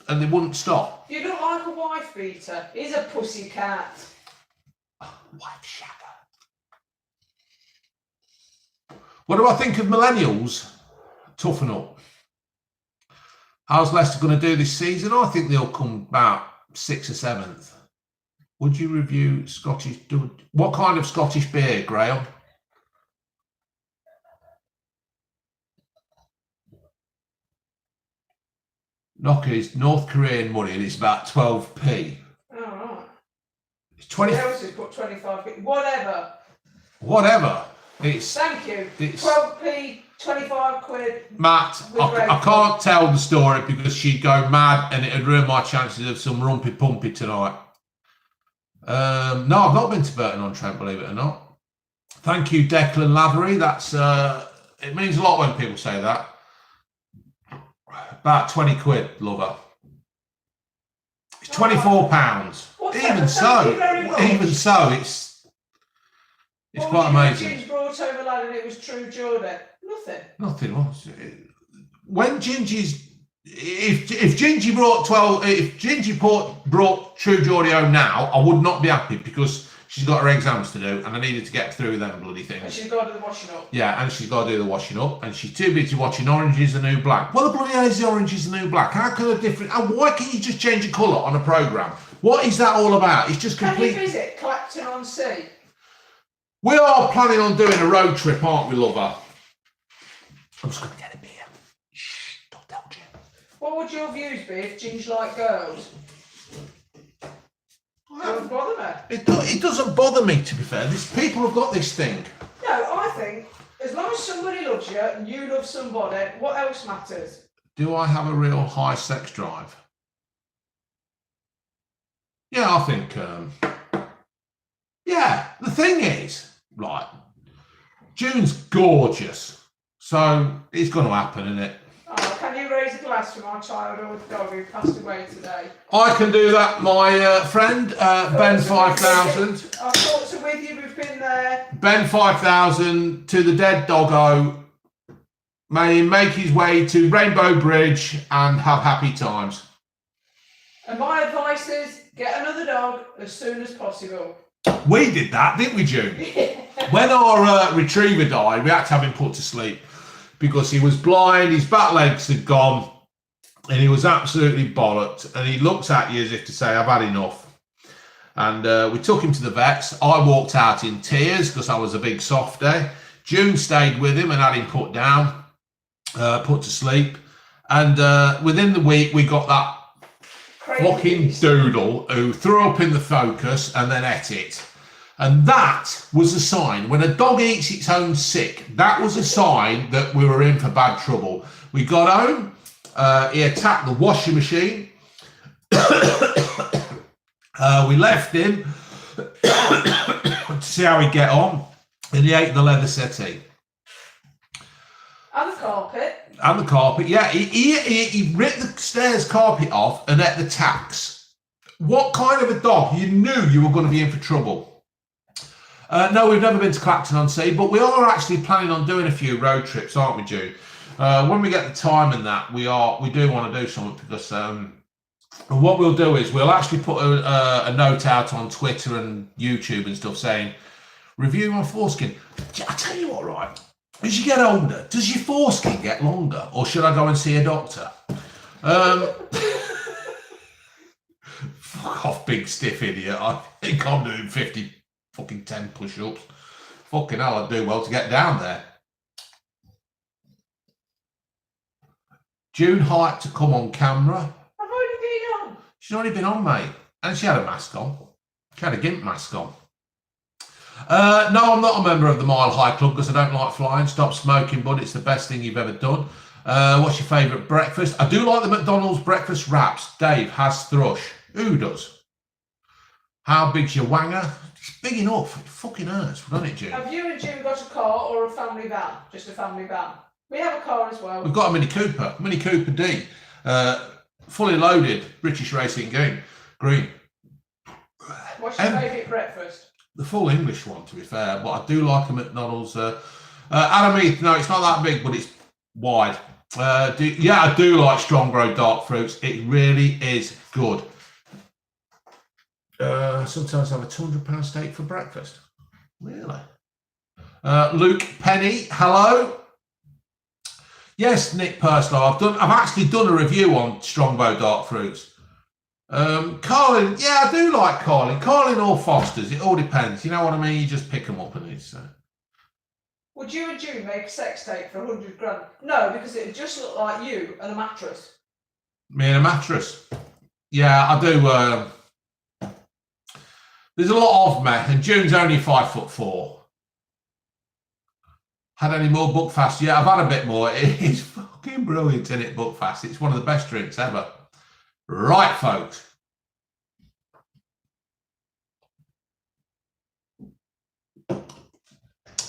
and they wouldn't stop. You don't like a wife beater. He's a pussy cat. Wife shagger. What do I think of millennials? Toughen up. How's Leicester going to do this season? I think they'll come about 6th or 7th. Would you review Scottish? What kind of Scottish beer, Graham? Knocker is North Korean money and it's about 12p. Oh, right. It's 20. The else has put 25p. Whatever. Whatever. It's. Thank you. It's 12p, 25 quid. Matt, I can't tell the story because she'd go mad and it'd ruin my chances of some rumpy pumpy tonight. No, I've not been to Burton-on-Trent, believe it or not. Thank you, Declan Lavery. That's it means a lot when people say that. About 20 quid, lover. It's £24. Even so, it's quite amazing. Gingy brought over lad and it was True Jordan. Nothing was. When Gingy's, if Gingy brought True Geordie home now, I would not be happy because she's got her exams to do and I needed to get through them bloody things. And she's got to do the washing up. Yeah, and she's got to do the washing up and she's too busy watching Orange is the New Black. What the bloody hell is the Orange is the New Black? How can a different, and why can't you just change a colour on a programme? What is that all about? It's just complete. Can you visit Clacton-on-Sea? We are planning on doing a road trip, aren't we, lover? I'm just going to get a beer. Shh, don't tell Jim. What would your views be if Ginge liked girls? Doesn't bother me. It doesn't bother me, to be fair. People have got this thing. No, I think as long as somebody loves you and you love somebody, what else matters? Do I have a real high sex drive? Yeah, I think. Yeah, the thing is, right, June's gorgeous. So it's going to happen, isn't it? Oh, can you raise a glass for my childhood dog who passed away today? I can do that, my friend, Ben 5000. Our thoughts are with you, we've been there. Ben 5000 to the dead doggo. May he make his way to Rainbow Bridge and have happy times. And my advice is get another dog as soon as possible. We did that, didn't we, June? When our retriever died, we had to have him put to sleep because he was blind, his back legs had gone, and he was absolutely bollocked. And he looked at you as if to say, I've had enough. And we took him to the vets. I walked out in tears because I was a big softie. June stayed with him and had him put down, put to sleep. And within the week, we got that fucking doodle who threw up in the Focus and then ate it. And that was a sign. When a dog eats its own sick, that was a sign that we were in for bad trouble. We got home, he attacked the washing machine. We left him to see how he'd get on, and he ate the leather settee. And the carpet. And the carpet, yeah. He ripped the stairs carpet off and ate the tacks. What kind of a dog? You knew you were going to be in for trouble. No, we've never been to Clacton-on-Sea, but we are actually planning on doing a few road trips, aren't we, June? When we get the time and that, we do want to do something because what we'll do is we'll actually put a note out on Twitter and YouTube and stuff saying, review my foreskin. I tell you what, right? As you get older, does your foreskin get longer, or should I go and see a doctor? Fuck off, big stiff idiot. I think I'm doing 50 fucking 10 push-ups. Fucking hell, I'd do well to get down there. June hyped to come on camera. I've already been on. She's already been on, mate. And she had a mask on. She had a gimp mask on. No, I'm not a member of the Mile High Club because I don't like flying. Stop smoking, bud. It's the best thing you've ever done. What's your favourite breakfast? I do like the McDonald's breakfast wraps. Dave has thrush. Who does? How big's your wanger? It's big enough. It fucking hurts, doesn't it, June? Have you and June got a car or a family van? Just a family van. We have a car as well. We've got a Mini Cooper D. Fully loaded British Racing Green. What's your favourite breakfast? The full English one, to be fair, but I do like a McDonald's. Adam Heath, no, it's not that big, but it's wide. I do like Strong Grow dark fruits. It really is good. Sometimes I have a £200 steak for breakfast. Really? Luke Penny, hello. Yes, Nick Purslow. I've actually done a review on Strongbow dark fruits. Carlin, yeah, I do like Carlin. Carlin or Foster's, it all depends. You know what I mean? You just pick them up and it's. Would you and June make a sex tape for 100 grand? No, because it would just look like you and a mattress. Me and a mattress. Yeah, I do. There's a lot of me, and June's only 5'4". Had any more Buckfast? Yeah, I've had a bit more. It is fucking brilliant, isn't it, Buckfast? It's one of the best drinks ever. Right, folks.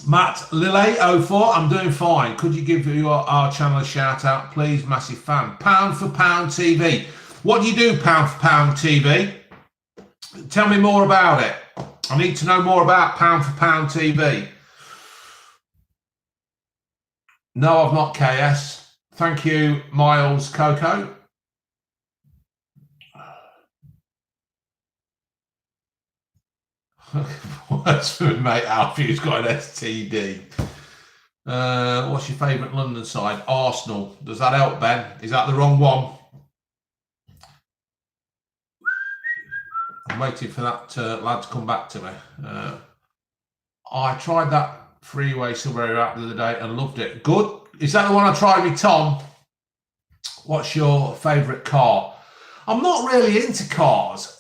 Matt Lille04, I'm doing fine. Could you give our channel a shout out, please? Massive fan. Pound for Pound TV. What do you do, Pound for Pound TV? Tell me more about it. I need to know more about Pound for Pound TV. No, I've not, KS. Thank you, Miles Coco. Works for me, mate Alfie, who's got an STD. What's your favourite London side? Arsenal. Does that help, Ben? Is that the wrong one? I'm waiting for that lad to come back to me. I tried that freeway somewhere out the other day and loved it. Good. Is that the one I tried with Tom? What's your favourite car? I'm not really into cars.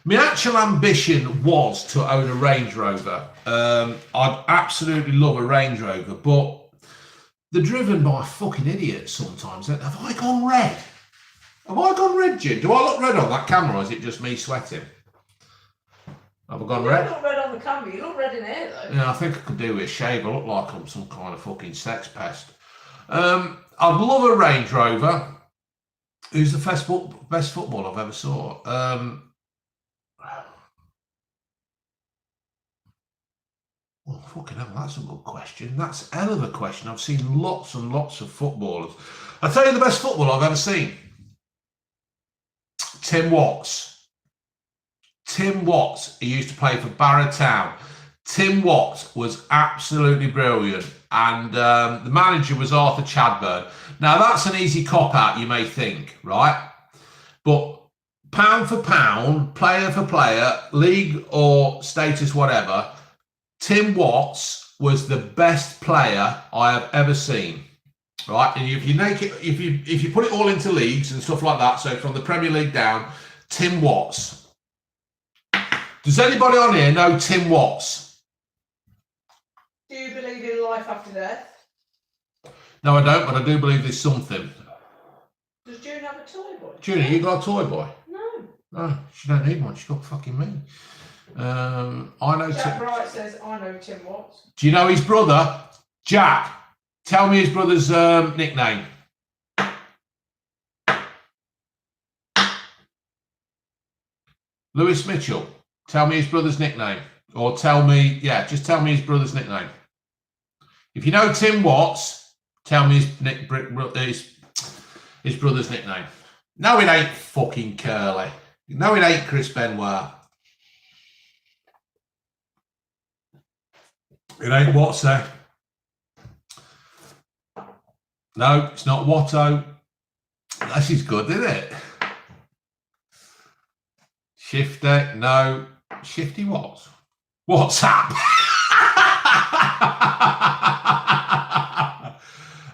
My actual ambition was to own a Range Rover. I'd absolutely love a Range Rover, but they're driven by fucking idiots sometimes. Have I gone red? Have I gone red, Jim? Do I look red on that camera, or is it just me sweating? Have I gone red? You look red on the camera. You look red in here, though. Yeah, I think I could do with a shave. I look like I'm some kind of fucking sex pest. I'd love a Range Rover. Who's the best football I've ever saw? Well, fucking hell, that's a good question. That's a hell of a question. I've seen lots and lots of footballers. I'll tell you the best football I've ever seen. Tim Watts. Tim Watts, he used to play for Barrow Town. Tim Watts was absolutely brilliant. And the manager was Arthur Chadburn. Now, that's an easy cop-out, you may think, right? But pound for pound, player for player, league or status, whatever, Tim Watts was the best player I have ever seen. Right? And if you put it all into leagues and stuff like that, so from the Premier League down, Tim Watts. Does anybody on here know Tim Watts? Do you believe in life after death? No, I don't, but I do believe there's something. Does June have a toy boy? June, you got a toy boy? No. No, she don't need one. She's got fucking me. I know Jack Tim. Wright says, I know Tim Watts. Do you know his brother? Jack, tell me his brother's nickname. Lewis Mitchell, tell me his brother's nickname. Or tell me, just tell me his brother's nickname. If you know Tim Watts, tell me his brother's nickname. No, it ain't fucking Curly. No, it ain't Chris Benoit. It ain't Watts, eh? No, it's not Watto. This is good, isn't it? Shifty, no. Shifty what? WhatsApp.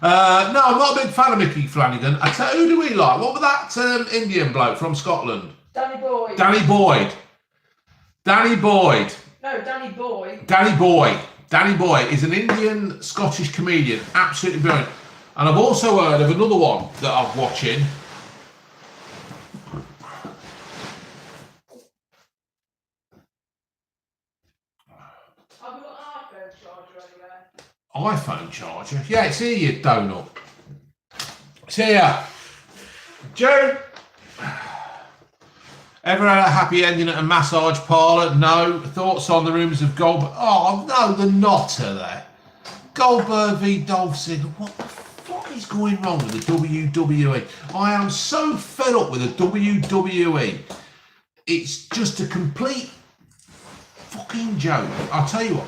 No, I'm not a big fan of Mickey Flanagan. I tell you, who do we like? What was that Indian bloke from Scotland? Danny Boyd. Danny Boyd. Danny Boyd. No, Danny Boyd. Danny Boyd. Danny Boyd is an Indian Scottish comedian, absolutely brilliant. And I've also heard of another one that I'm watching. I've got an iPhone charger anywhere. iPhone charger? Yeah, it's here, you donut. It's here. Joe, ever had a happy ending at a massage parlour? No. Thoughts on the rumours of Goldberg? Oh, no, they're not, are they? Goldberg v Dolph Ziggler. What the fuck is going wrong with the WWE? I am so fed up with the WWE. It's just a complete fucking joke. I'll tell you what.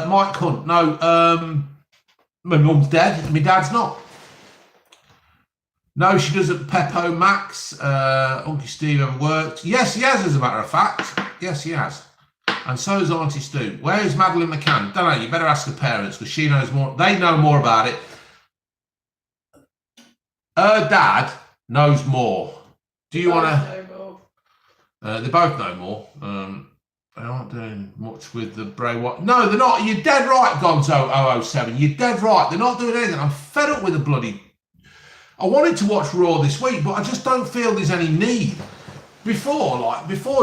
Mike Hunt. No, my mum's dead. My dad's not. No, she doesn't. Peppo Max. Uncle Steve ever worked? Yes, he has, as a matter of fact. Yes, he has. And so is Auntie Stu. Where is Madeline McCann? Don't know. You better ask her parents because she knows more. They know more about it. Her dad knows more. Do you want to? They both know more. They aren't doing much with the Bray Wyatt. No, they're not. You're dead right, Gonzo 007. You're dead right. They're not doing anything. I'm fed up with the bloody. I wanted to watch Raw this week, but I just don't feel there's any need. Before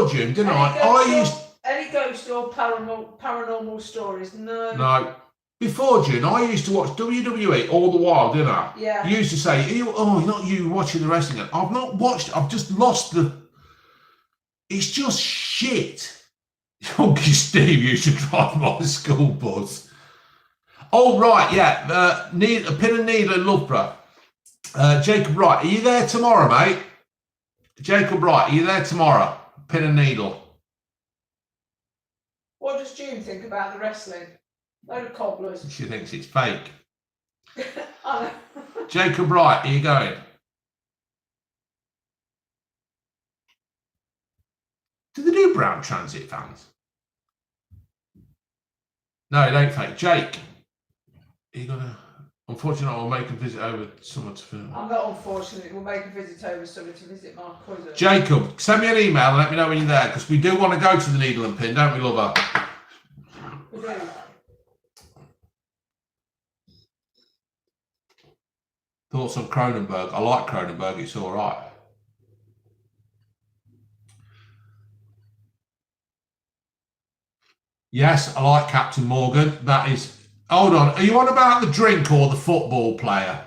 June, didn't I? Any ghost or paranormal stories? No. No. Before June, I used to watch WWE all the while, didn't I? Yeah. You used to say, not you watching the wrestling. I've not watched. I've just lost the. It's just shit. Uncle Steve used to drive my school bus. Oh right, yeah. A pin and needle in Loughborough. Jacob Wright, are you there tomorrow, mate? Jacob Wright, are you there tomorrow? Pin and needle. What does June think about the wrestling? Load of cobblers. She thinks it's fake. I know. Jacob Wright, are you going? Do they do Brown Transit fans? No, it ain't fake. Jake, are you gonna? Unfortunately, I'll make a visit over summer to film. I'm not unfortunate. We'll make a visit over summer to visit my cousin. Jacob, send me an email and let me know when you're there because we do want to go to the Needle and Pin, don't we, lover? We do. Thoughts on Cronenberg? I like Cronenberg. It's all right. Yes, I like Captain Morgan. That is. Hold on. Are you on about the drink or the football player?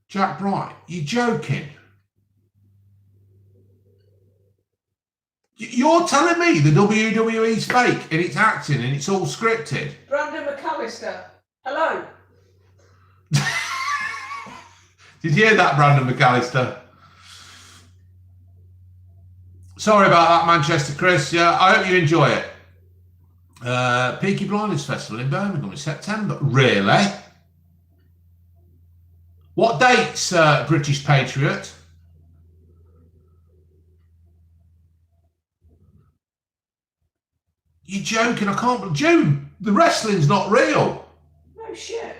Jack Bright, you joking? You're telling me the WWE's fake and it's acting and it's all scripted? Brandon McAllister. Hello. Did you hear that, Brandon McAllister? Sorry about that, Manchester Chris. Yeah, I hope you enjoy it. Peaky Blinders Festival in Birmingham in September. Really? What dates, British Patriot? You're joking, I can't believe. June, the wrestling's not real. No shit.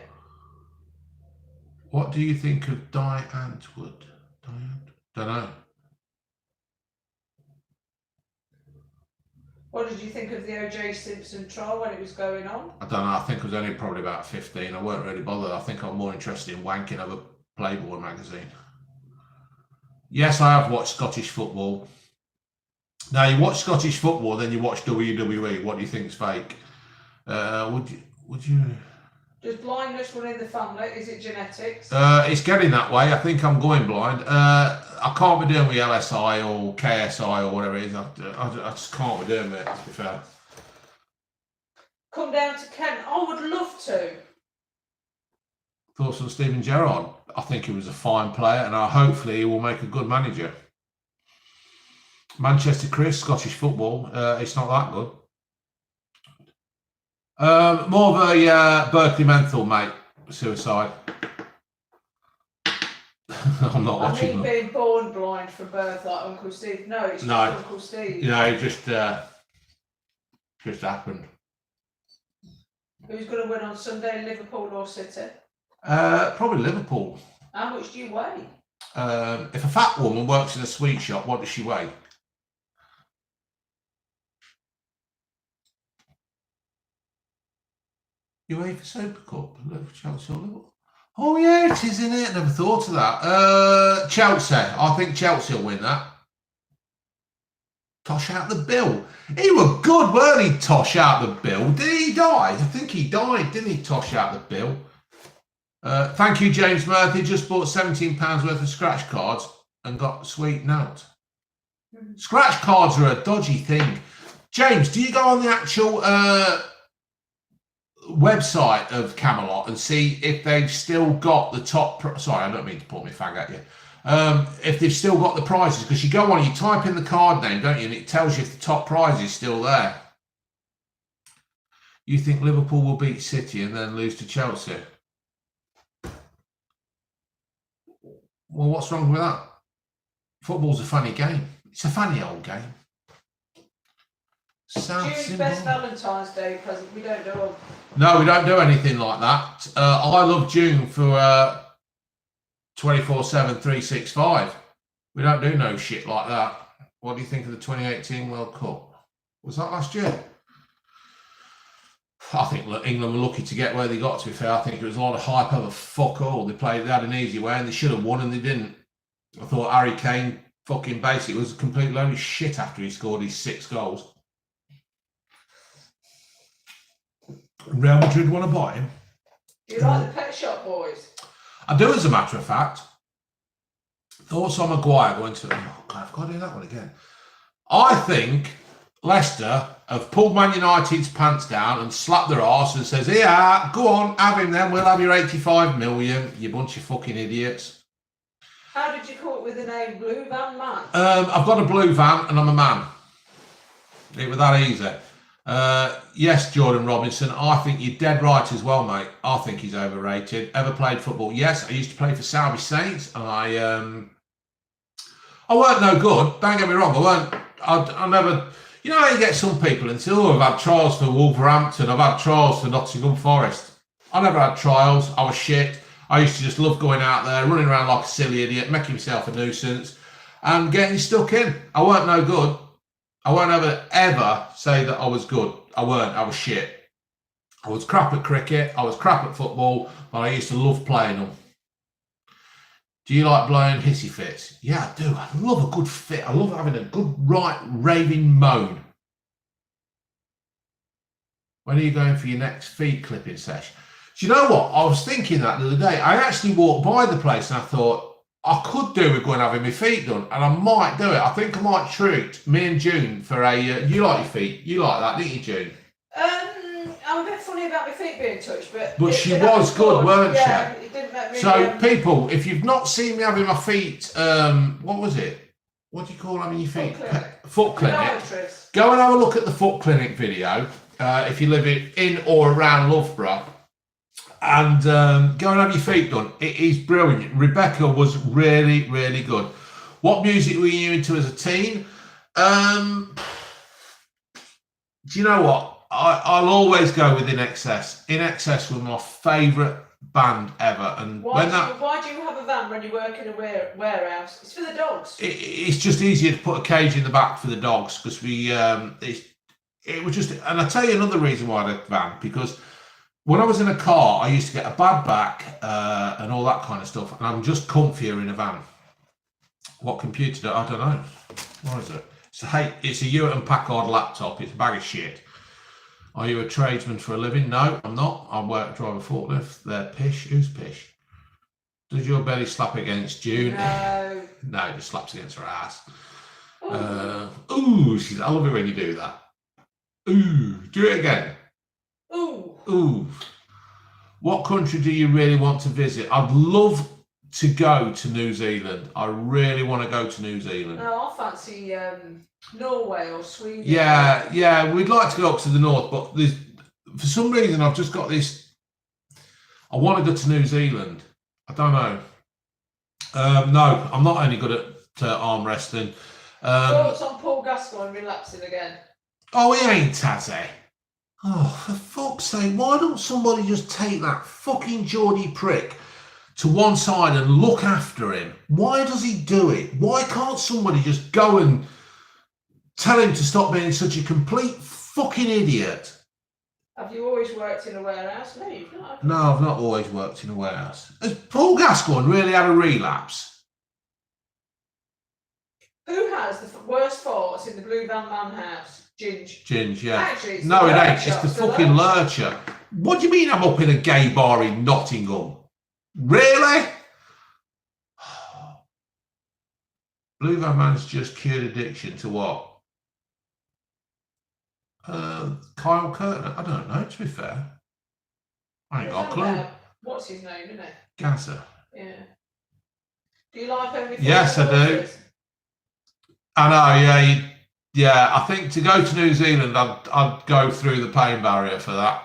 What do you think of Diane Wood? Don't know. What did you think of the O.J. Simpson trial when it was going on? I don't know. I think I was only probably about 15. I weren't really bothered. I think I'm more interested in wanking over Playboy magazine. Yes, I have watched Scottish football. Now, you watch Scottish football, then you watch WWE. What do you think is fake? Would you? Does blindness run in the family? Is it genetics? It's getting that way. I think I'm going blind. I can't be doing with LSI or KSI or whatever it is. I just can't be doing it, to be fair. Come down to Kent. I would love to. Thoughts on Steven Gerrard? I think he was a fine player and hopefully he will make a good manager. Manchester Chris, Scottish football. It's not that good. More of a Berkeley menthol, mate. Suicide. I'm not I watching mean, them. being born blind from birth like Uncle Steve. No, it's just Uncle Steve. You know, it just happened. Who's going to win on Sunday, Liverpool or City? Probably Liverpool. How much do you weigh? If a fat woman works in a sweet shop, what does she weigh? UEFA Super Cup, Chelsea or Liverpool? Oh yeah, it is, isn't it? Never thought of that. Chelsea. I think Chelsea will win that. Tosh out the bill. He was good, weren't he? Tosh out the bill. Did he die? I think he died, didn't he? Tosh out the bill. Thank you, James Murphy. Just bought £17 worth of scratch cards and got a sweet note. Scratch cards are a dodgy thing. James, do you go on the actual website of Camelot and see if they've still got the top? Sorry, I don't mean to put my fag at you. If they've still got the prizes, because you go on, you type in the card name, don't you, and it tells you if the top prize is still there. You think Liverpool will beat City and then lose to Chelsea? Well, what's wrong with that? Football's a funny game. It's a funny old game. June's best Valentine's Day present. We don't do them. No, we don't do anything like that. I love June for 24/7, 365. We don't do no shit like that. What do you think of the 2018 World Cup? Was that last year? I think England were lucky to get where they got, to be fair. I think it was a lot of hype over fuck all. They had an easy way and they should have won and they didn't. I thought Harry Kane fucking basically was a complete load of shit after he scored his 6 goals. Real Madrid want to buy him. Do you like the Pet Shop Boys? I do, as a matter of fact. Thoughts on Maguire going to... Oh, God, I've got to do that one again. I think Leicester have pulled Man United's pants down and slapped their arse and says, "Yeah, go on, have him then. We'll have your 85 million, you bunch of fucking idiots." How did you come up with the name Blue Van Man? I've got a blue van and I'm a man. It was that easy. Yes, Jordan Robinson, I think you're dead right as well, mate. I think he's overrated. Ever played football? Yes, I used to play for Selby Saints and I weren't no good. Don't get me wrong, I never... You know how you get some people and say, "Oh, I've had trials for Wolverhampton, I've had trials for Nottingham Forest." I never had trials. I was shit. I used to just love going out there, running around like a silly idiot, making myself a nuisance and getting stuck in. I weren't no good. I won't ever say that I was good. I weren't. I was shit. I was crap at cricket. I was crap at football, but I used to love playing them. Do you like blowing hissy fits? Yeah, I do. I love a good fit. I love having a good, right, raving moan. When are you going for your next feed clipping session? Do you know what? I was thinking that the other day. I actually walked by the place and I thought, I could do with going having my feet done, and I might do it. I think I might treat me and June for a... you like your feet. You like that, didn't you, June? I'm a bit funny about my feet being touched, but... But she was good, weren't she? Yeah, it didn't make me... So, people, if you've not seen me having my feet... what was it? What do you call having your feet? Foot clinic. Go and have a look at the foot clinic video, if you live in or around Loughborough. And go and have your feet done. It is brilliant. Rebecca was really, really good. What music were you into as a teen? Do you know what? I'll always go with In Excess. In Excess was my favourite band ever. And why do you have a van when you work in a warehouse? It's for the dogs. It's just easier to put a cage in the back for the dogs because it was just... And I'll tell you another reason why I had a van, because when I was in a car, I used to get a bad back and all that kind of stuff, and I'm just comfier in a van. What computer do I don't know. What is it? It's a Hewlett Packard laptop. It's a bag of shit. Are you a tradesman for a living? No, I'm not. I drive a forklift. They're pish. Who's pish? Does your belly slap against June? No. No, it just slaps against her ass. Ooh. I love it when you do that. Ooh, do it again. Ooh. What country do you really want to visit? I'd love to go to New Zealand. I really want to go to New Zealand. No, I fancy Norway or Sweden. Yeah, we'd like to go up to the north, but for some reason I've just got this... I want to go to New Zealand. I don't know. No, I'm not only good at arm wrestling. Thoughts on Paul Gascoigne relapsing again? Oh, he ain't, has he? Oh, for fuck's sake, why don't somebody just take that fucking Geordie prick to one side and look after him? Why does he do it? Why can't somebody just go and tell him to stop being such a complete fucking idiot? Have you always worked in a warehouse? No, you've not. No, I've not always worked in a warehouse. Has Paul Gascoigne really had a relapse? Who has the worst farts in the Blue Van Man house? Ginge. Ginge, yeah. Actually, it's no, the it ain't. lurcher. It's the fucking lurcher. What do you mean I'm up in a gay bar in Nottingham? Really? Blue Van Man's just cured addiction to what? Kyle Curtin? I don't know, to be fair. I ain't got a clue. What's his name, isn't it? Gasser. Yeah. Do you like only? Yes, I do. I know, yeah. I think to go to New Zealand, I'd go through the pain barrier for that.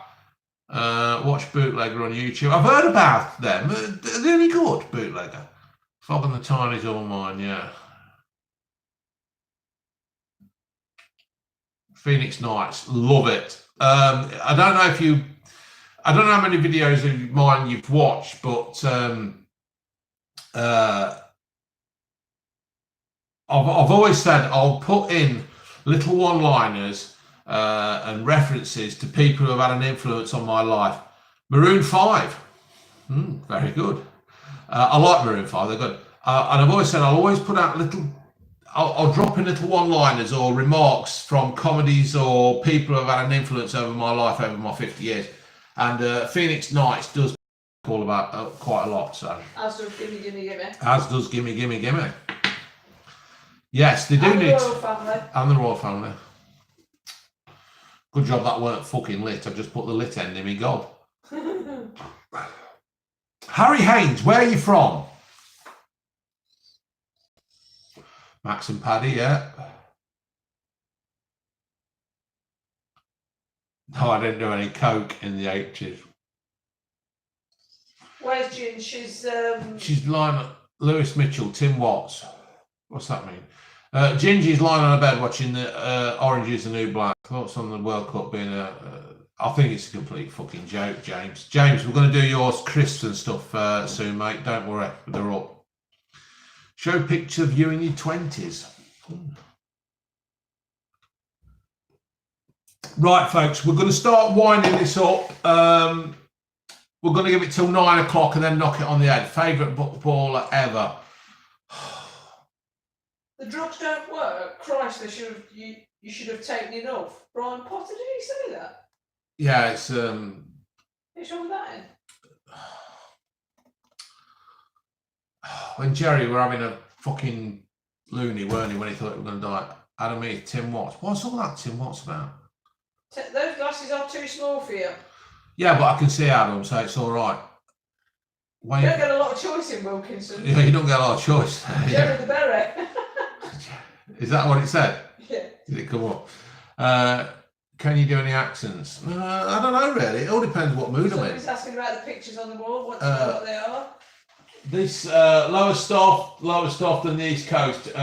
Watch Bootlegger on YouTube. I've heard about them. Are they any good, Bootlegger? Fog and the Tiny's all mine, yeah. Phoenix Nights, love it. I don't know how many videos of mine you've watched, but I've always said I'll put in little one-liners and references to people who have had an influence on my life. Maroon 5, very good. I like Maroon 5, they're good. And I've always said I'll always put out I'll drop in little one-liners or remarks from comedies or people who have had an influence over my life over my 50 years. And Phoenix Nights does call about quite a lot. So as does Gimme Gimme Gimme. As does Gimme Gimme Gimme. Yes, they do and need. The Royal Family. And the Royal Family. Good job that weren't fucking lit. I've just put the lit end in me gob. Harry Haynes, where are you from? Max and Paddy, yeah. No, I didn't do any coke in the 80s. Where's Ginge? She's lying. Lewis Mitchell, Tim Watts. What's that mean? Gingy's lying on a bed watching the Orange is the New Black. Thoughts on the World Cup being I think it's a complete fucking joke, James. James, we're going to do yours, crisps and stuff soon, mate. Don't worry, they're up. Show picture of you in your 20s. Right, folks, we're going to start winding this up. We're going to give it till 9 o'clock and then knock it on the head. Favourite baller ever. The drugs don't work. Christ, you should have taken enough. Brian Potter, did he say that? Yeah, it's What's wrong with that then? When Jerry were having a fucking loony, weren't he, when he thought he was going to die? Adam Heath, Tim Watts. What's all that Tim Watts about? Those glasses are too small for you. Yeah, but I can see Adam, so it's all right. You don't get a lot of choice in Wilkinson. Yeah, you don't get a lot of choice. Jerry the Beret. Is that what it said? Yeah. Did it come up? Can you do any accents? I don't know, really. It all depends what mood I'm in. Somebody's asking about the pictures on the wall. Want to know what they are? This lower Stoff than the East Coast.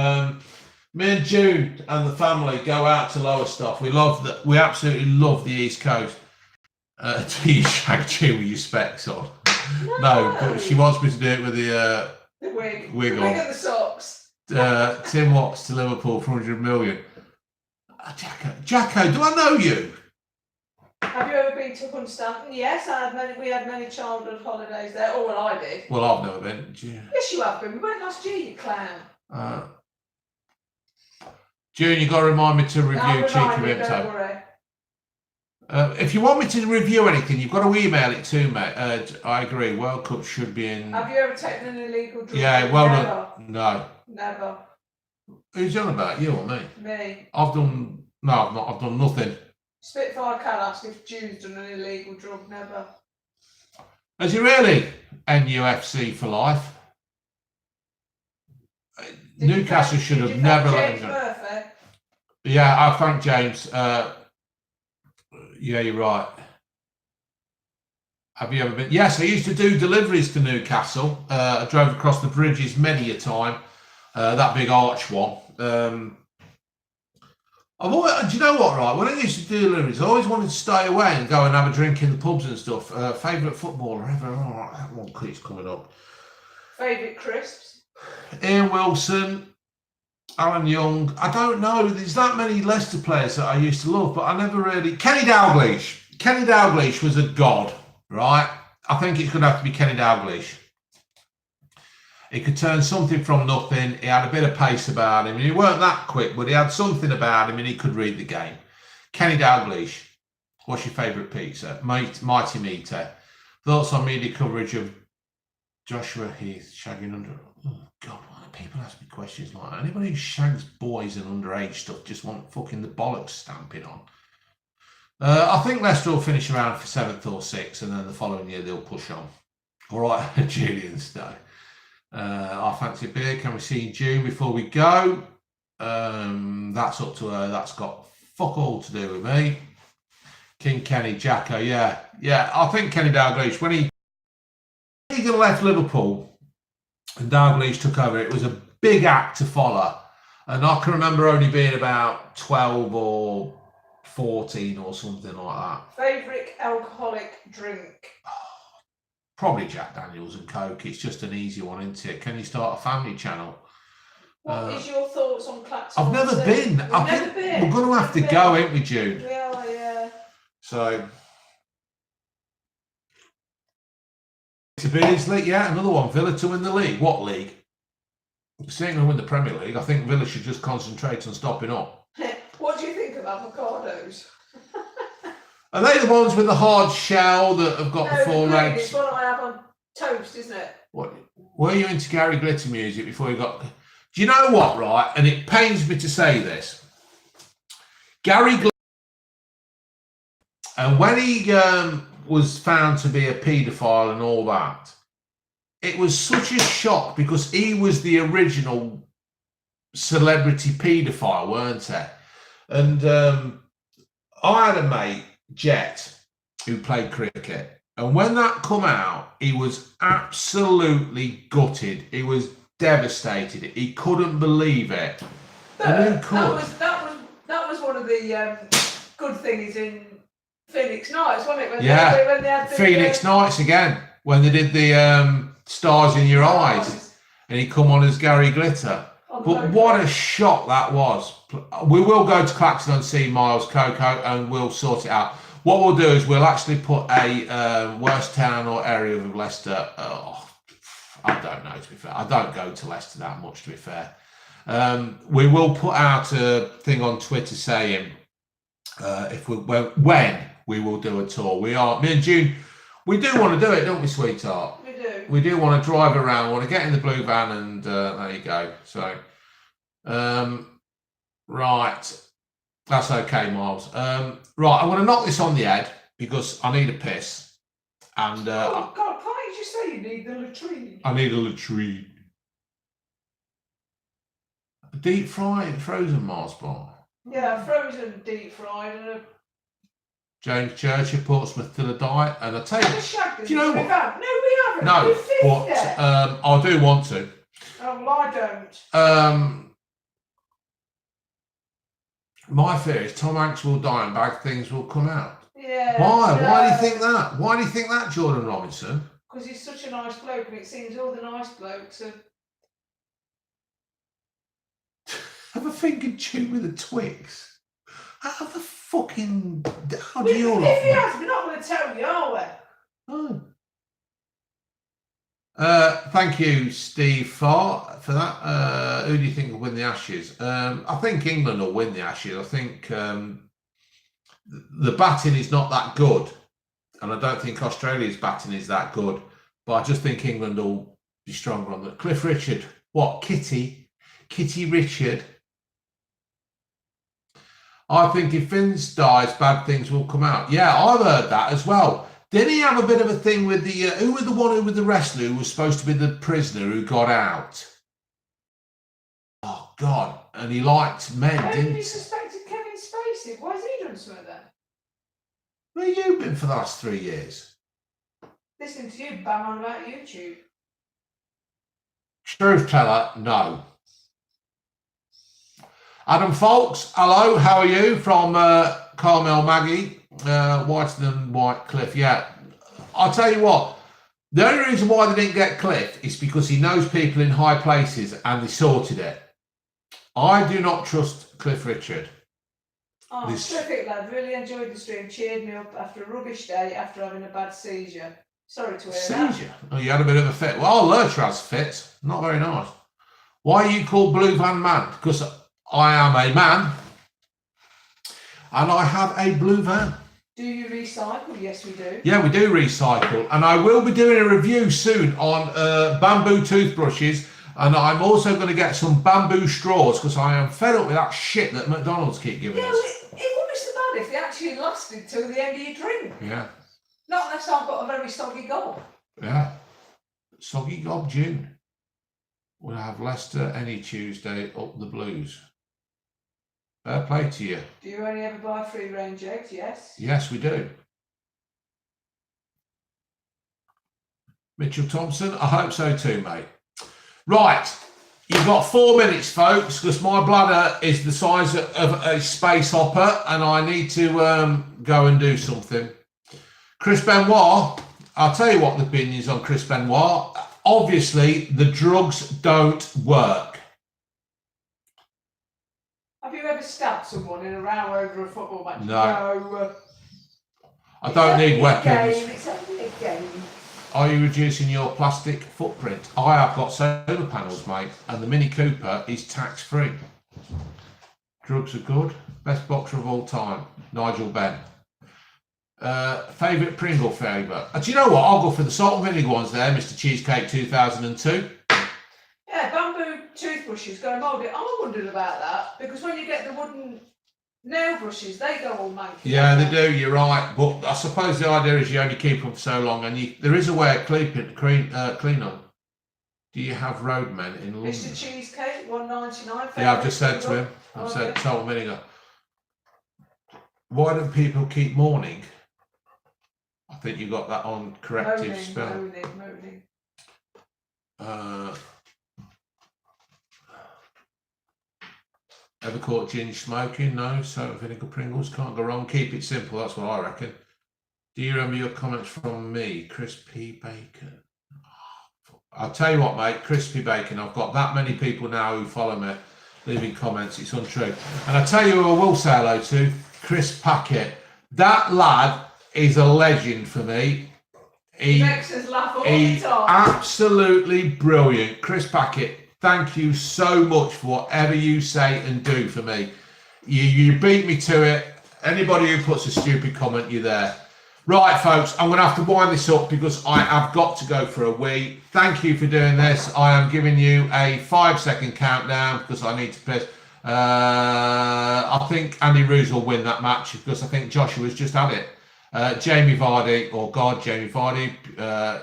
Me and June and the family go out to Lower Stoff. We absolutely love the East Coast. Do you shag June with your specs on? No, but she wants me to do it with the wig. Wig the on. wig and the socks. Tim Watts to Liverpool for 100 million. Jacko, do I know you? Have you ever been to Hunstanton? Yes, we had many childhood holidays there. Oh, well, I did. Well, I've never been. Yes, you have been. We went last year, you clown. June, you've got to remind me to review Cheeky Ripto. Don't worry. If you want me to review anything, you've got to email it to me. I agree. World Cup should be in. Have you ever taken an illegal drug? Yeah, well done. No. Never. Who's on about? You or me? Me. I've done. No, I've not. I've done nothing. Spitfire can ask if Jude's done an illegal drug. Never. Has he really? NFC for life. Newcastle should have never let him go. Yeah, I thank James. Yeah, you're right. Have you ever been? Yes, I used to do deliveries to Newcastle. I drove across the bridges many a time. That big arch one. I've always, do you know what, right? When I used to do deliveries, I always wanted to stay away and go and have a drink in the pubs and stuff. Favourite footballer ever? Oh, that one keeps coming up. Favourite crisps? Ian Wilson, Alan Young. I don't know. There's that many Leicester players that I used to love, but I never really. Kenny Dalglish. Kenny Dalglish was a god, right? I think it's going to have to be Kenny Dalglish. He could turn something from nothing. He had a bit of pace about him. He weren't that quick, but he had something about him and he could read the game. Kenny Dalglish. What's your favourite pizza? Mighty Meater. Thoughts on media coverage of Joshua Heath shagging under... Oh, God, why do people ask me questions like that? Anybody who shags boys and underage stuff just want fucking the bollocks stamping on. I think Leicester will finish around for 7th or 6th, and then the following year they'll push on. All right, Julian Snow. I fancy a beer. Can we see in June before we go? That's up to her. That's got fuck all to do with me. King Kenny, Jacko, yeah. I think Kenny Dalglish, when he left Liverpool and Dalglish took over, it was a big act to follow. And I can remember only being about 12 or 14 or something like that. Favourite alcoholic drink? Probably Jack Daniels and Coke. It's just an easy one, isn't it? Can you start a family channel? What is your thoughts on Claxon? I've never been. We're going to have to go, ain't we, Jude? We are, yeah. So, to Beardsley, yeah, another one. Villa to win the league. What league? Seeing them win the Premier League, I think Villa should just concentrate on stopping up. What do you think of avocados? Are they the ones with the hard shell that have got the 4 legs? It's what I have on toast, isn't it? What? Were you into Gary Glitter music before you got... Do you know what, right? And it pains me to say this. Gary Glitter... And when he was found to be a paedophile and all that, it was such a shock because he was the original celebrity paedophile, weren't he? And I had a mate, Jet, who played cricket. And when that come out, he was absolutely gutted. He was devastated. He couldn't believe it. And who could? That was one of the good things in Phoenix Nights, wasn't it? When they had the, Phoenix Nights again, when they did the Stars in Your Eyes, and he come on as Gary Glitter. But what a shock that was. We will go to Claxon and see Miles Coco and we'll sort it out. What we'll do is we'll actually put a worst town or area of Leicester. I don't know, to be fair. I don't go to Leicester that much, to be fair. We will put out a thing on Twitter saying when we will do a tour. Me and June, we do want to do it, don't we, sweetheart? We do. We do want to drive around. We want to get in the blue van and there you go. So, right. That's okay, Miles. Right, I'm going to knock this on the head because I need a piss. And oh, God, can't you just say you need the latrine? I need a latrine. Deep fried, frozen Mars bar. Yeah, frozen, deep fried, and a... James Churchill, Portsmouth to the diet. And I tell you, do you know what? No, we haven't. No, but I do want to. Oh, well, I don't. My fear is Tom Hanks will die and bad things will come out. Yeah. Why? Why do you think that? Why do you think that, Jordan Robinson? Because he's such a nice bloke, and it seems all the nice blokes are... Have a finger chew with a Twix? How the fucking... How do you... If he has, we're not going to tell you, are we? Oh. Thank you, Steve Farr, for that. Who do you think will win the Ashes? I think England will win the Ashes. I think the batting is not that good, and I don't think Australia's batting is that good. But I just think England will be stronger on the... Cliff Richard. What? Kitty Richard. I think if Vince dies, bad things will come out. Yeah, I've heard that as well. Didn't he have a bit of a thing with the... who was the one who was the wrestler who was supposed to be the prisoner who got out? Oh, God. And he liked men, didn't he? Suspected Kevin Spacey. Why has he done something then? Where have you been for the last 3 years? listening to you bang on about YouTube. Truth teller, no. Adam Folks, hello, how are you? From Carmel Maggie, Whiter Than White Cliff. Yeah, I'll tell you what, the only reason why they didn't get Cliff is because he knows people in high places and they sorted it. I do not trust Cliff Richard. Oh, terrific, lad. Really enjoyed the stream. Cheered me up after a rubbish day after having a bad seizure. Sorry to hear that. Seizure? Oh, you had a bit of a fit. Well, Lurcher has fits. Not very nice. Why are you called Blue Van Man? Because I am a man and I have a blue van. Do you recycle? Yes, we do. Yeah, we do recycle. And I will be doing a review soon on bamboo toothbrushes. And I'm also going to get some bamboo straws because I am fed up with that shit that McDonald's keep giving us. It wouldn't be so bad if they actually lasted till the end of your drink. Yeah. Not unless I've got a very soggy gob. Yeah. Soggy Gob June. We'll have Leicester any Tuesday up the Blues. Fair play to you. Do you only ever buy free range eggs? Yes. Yes, we do. Mitchell Thompson, I hope so too, mate. Right, you've got 4 minutes, folks, because my bladder is the size of a space hopper and I need to go and do something. Chris Benoit, I'll tell you what the opinion is on Chris Benoit. Obviously, the drugs don't work. Have you ever stabbed someone in a row over a football match? No. I don't need weapons. It's only a game. Are you reducing your plastic footprint? I have got solar panels, mate, and the Mini Cooper is tax-free. Drugs are good. Best boxer of all time, Nigel Benn. Favourite Pringle flavour? Do you know what? I'll go for the salt and vinegar ones there, Mr. Cheesecake 2002. Yeah, bamboo toothbrushes go mouldy. I wondered about that because when you get the wooden nail brushes, they go all manky. Yeah, they do, you're right. But I suppose the idea is you only keep them for so long and there is a way of clean them. Do you have roadmen in London? Mr. Cheesecake, $1.99. Yeah, I've just said to him. I've said salt and vinegar. Why do people keep mourning? I think you got that on corrective spell. Moaning. Ever caught Ginge smoking? No. Salt and vinegar Pringles, can't go wrong. Keep it simple, that's what I reckon. Do you remember your comments from me? Crispy bacon. I'll tell you what, mate, crispy bacon. I've got that many people now who follow me, leaving comments. It's untrue. And I tell you who I will say hello to, Chris Packett. That lad is a legend for me. He makes us laugh all the time. Absolutely brilliant. Chris Packett, thank you so much for whatever you say and do for me. You beat me to it. Anybody who puts a stupid comment, you're there. Right, folks, I'm going to have to wind this up because I have got to go for a wee. Thank you for doing this. I am giving you a 5-second countdown because I need to piss. I think Andy Roos will win that match because I think Joshua's just had it. Jamie Vardy, Jamie Vardy,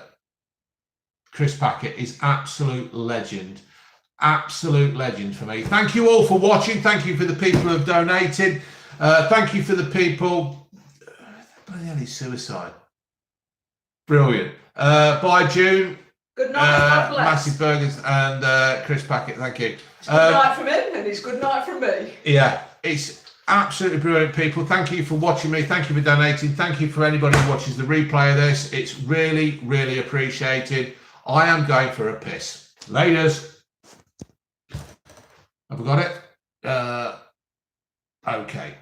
Chris Packett is absolute legend. Absolute legend for me. Thank you all for watching. Thank you for the people who have donated. Thank you for the people. Bloody hell, he's suicide. Brilliant. Bye, June. Good night, Massive Burgers and Chris Packett. Thank you. It's good night from him and it's good night from me. Yeah, it's absolutely brilliant, people. Thank you for watching me. Thank you for donating. Thank you for anybody who watches the replay of this. It's really, really appreciated. I am going for a piss. Laters. Have I got it? Okay.